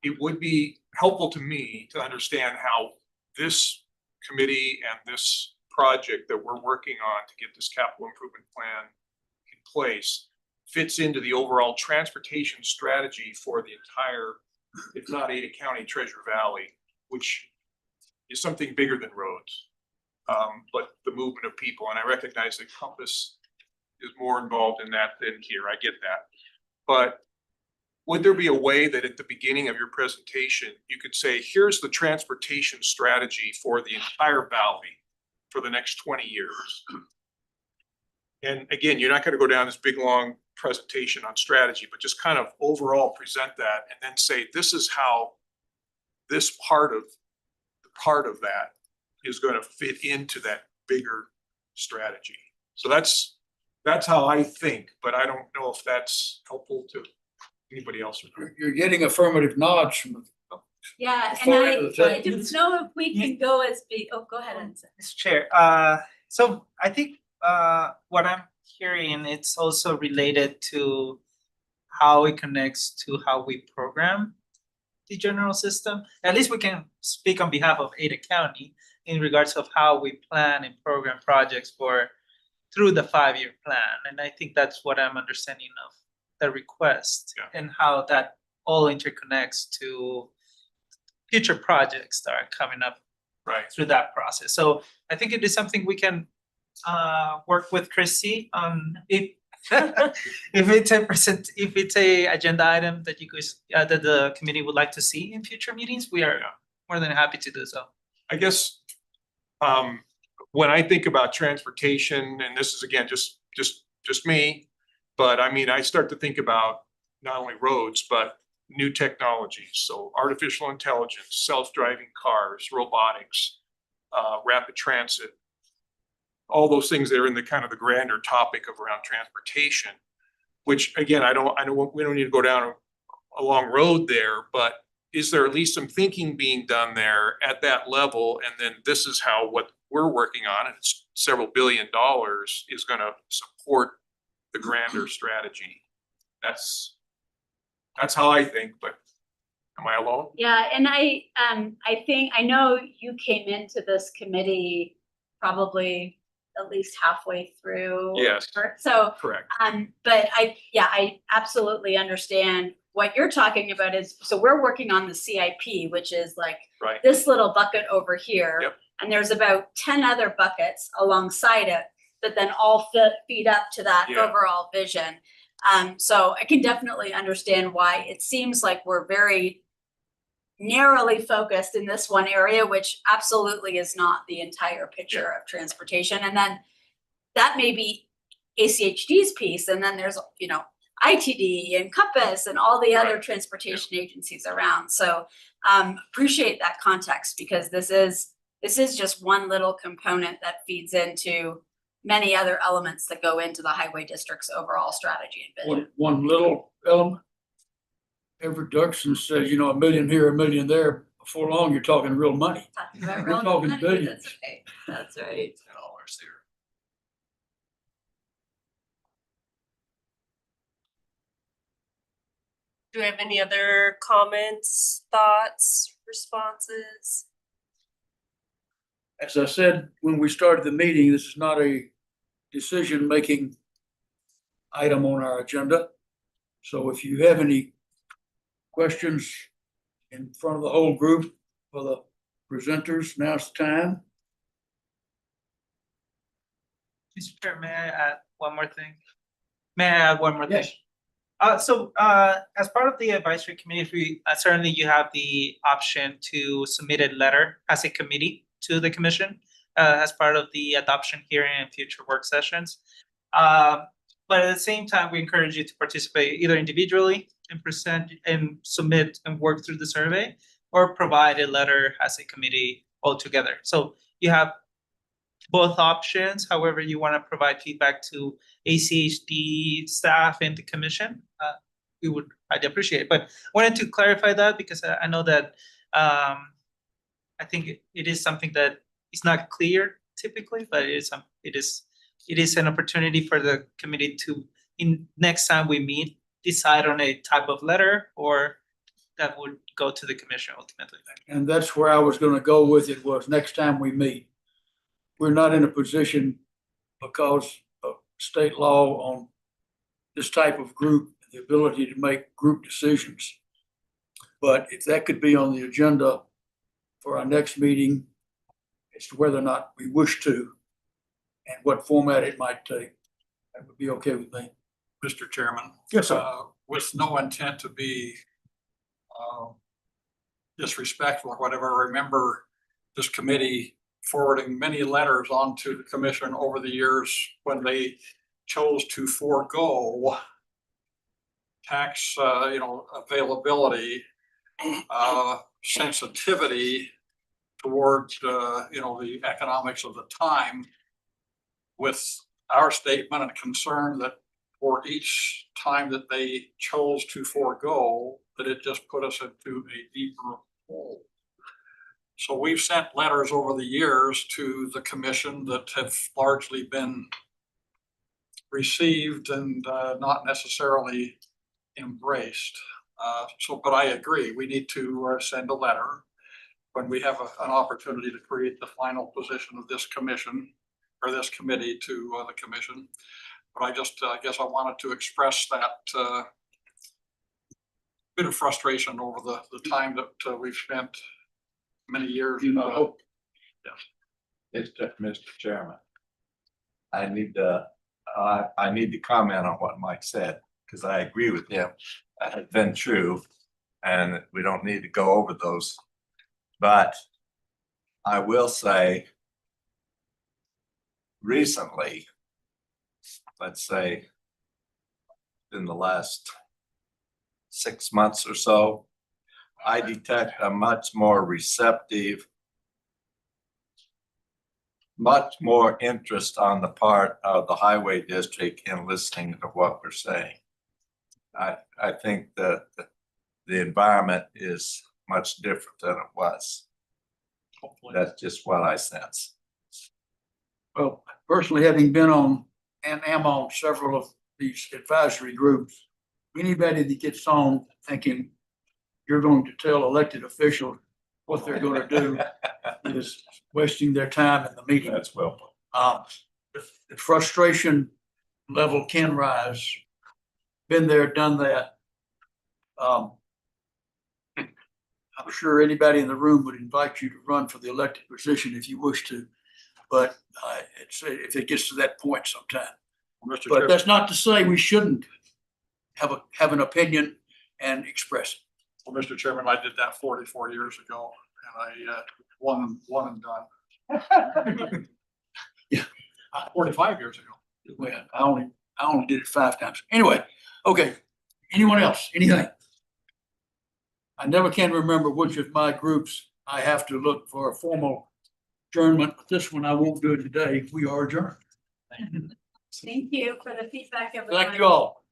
It would be helpful to me to understand how this committee and this project that we're working on to get this capital improvement plan in place fits into the overall transportation strategy for the entire, if not Ada County, Treasure Valley, which is something bigger than roads, but the movement of people. And I recognize that Compass is more involved in that than here. I get that. But would there be a way that at the beginning of your presentation, you could say, here's the transportation strategy for the entire valley, for the next 20 years. And again, you're not gonna go down this big, long presentation on strategy, but just kind of overall present that and then say, this is how this part of that is gonna fit into that bigger strategy. So that's how I think, but I don't know if that's helpful to anybody else or not. You're getting affirmative nods from Yeah, and Before end of the I don't know if we can go as big, oh, go ahead, Ensign. Mr. Chair, so I think what I'm hearing, it's also related to how it connects to how we program the general system. At least we can speak on behalf of Ada County in regards of how we plan and program projects through the 5-year plan. And I think that's what I'm understanding of the request and how that all interconnects to future projects that are coming up through that process. So I think it is something we can work with Chrissy on if it's a agenda item that you guys that the committee would like to see in future meetings, we are more than happy to do so. I guess, when I think about transportation, and this is again, just me, but I mean, I start to think about not only roads, but new technologies. So artificial intelligence, self-driving cars, robotics, rapid transit, all those things that are in the kind of the grander topic of around transportation, which again, we don't need to go down a long road there, but is there at least some thinking being done there at that level? And then this is how what we're working on, and it's several $1 billion, is gonna support the grander strategy. That's how I think, but am I alone? Yeah, and I think, I know you came into this committee probably at least halfway through. Yes. So, Correct. but I absolutely understand what you're talking about is, so we're working on the CIP, which is like Right. this little bucket over here. Yep. And there's about 10 other buckets alongside it that then all feed up to that Yeah. overall vision. So I can definitely understand why it seems like we're very narrowly focused in this one area, which absolutely is not the entire picture of transportation. And then that may be ACHD's piece, and then there's, you know, ITD and Compass and all the other Right. transportation agencies around. So appreciate that context, because this is just one little component that feeds into many other elements that go into the highway district's overall strategy and vision. one little element. Everett Dirksen says, you know, $1 million here, $1 million there. Before long, you're talking real money. Talking about We're real talking money, billions. That's right. That's right. Dollars there. Do we have any other comments, thoughts, responses? As I said, when we started the meeting, this is not a decision-making item on our agenda. So if you have any questions in front of the whole group for the presenters, now's the time. Mr. Chair, may I add one more thing? May I add one more thing? Yes. So as part of the advisory committee, certainly you have the option to submit a letter as a committee to the commission as part of the adoption hearing and future work sessions. But at the same time, we encourage you to participate either individually and present and submit and work through the survey, or provide a letter as a committee altogether. So you have both options, however you want to provide feedback to ACHD staff and the commission. We would highly appreciate it, but wanted to clarify that because I know that I think it is something that is not clear typically, but it is an opportunity for the committee to, in next time we meet, decide on a type of letter, or that would go to the commission ultimately. And that's where I was gonna go with it, was next time we meet. We're not in a position, because of state law on this type of group, the ability to make group decisions. But if that could be on the agenda for our next meeting, as to whether or not we wish to, and what format it might take, that would be okay with me. Mr. Chairman. Yes, sir. With no intent to be disrespectful or whatever, I remember this committee forwarding many letters on to the commission over the years when they chose to forego tax, availability, sensitivity towards, the economics of the time, with our statement and concern that for each time that they chose to forego, that it just put us into a deeper hole. So we've sent letters over the years to the commission that have largely been received and not necessarily embraced. But I agree, we need to send a letter when we have an opportunity to create the final position of this commission or this committee to the commission. But I just, I guess I wanted to express that bit of frustration over the time that we've spent many years. Mr. Chairman. I need to comment on what Mike said, because I agree with him. That has been true, and we don't need to go over those. But I will say recently, let's say in the last 6 months or so, I detect a much more receptive, much more interest on the part of the highway district in listening to what we're saying. I think that the environment is much different than it was. Hopefully. That's just what I sense. Well, personally, having been on and am on several of these advisory groups, anybody that gets on thinking you're going to tell elected officials what they're going to do is wasting their time in the meeting. That's well. The frustration level can rise. Been there, done that. I'm sure anybody in the room would invite you to run for the elected position if you wish to, but if it gets to that point sometime. Mr. But Chairman, that's not to say we shouldn't have an opinion and express it. well, Mr. Chairman, I did that 44 years ago, and I one and done. Yeah. 45 years ago. Well, I only did it 5 times. Anyway, okay. Anyone else? Anything? I never can remember which of my groups I have to look for a formal adjournment, but this one I won't do it today. We are adjourned. Thank you for the feedback, everyone. Thank you all.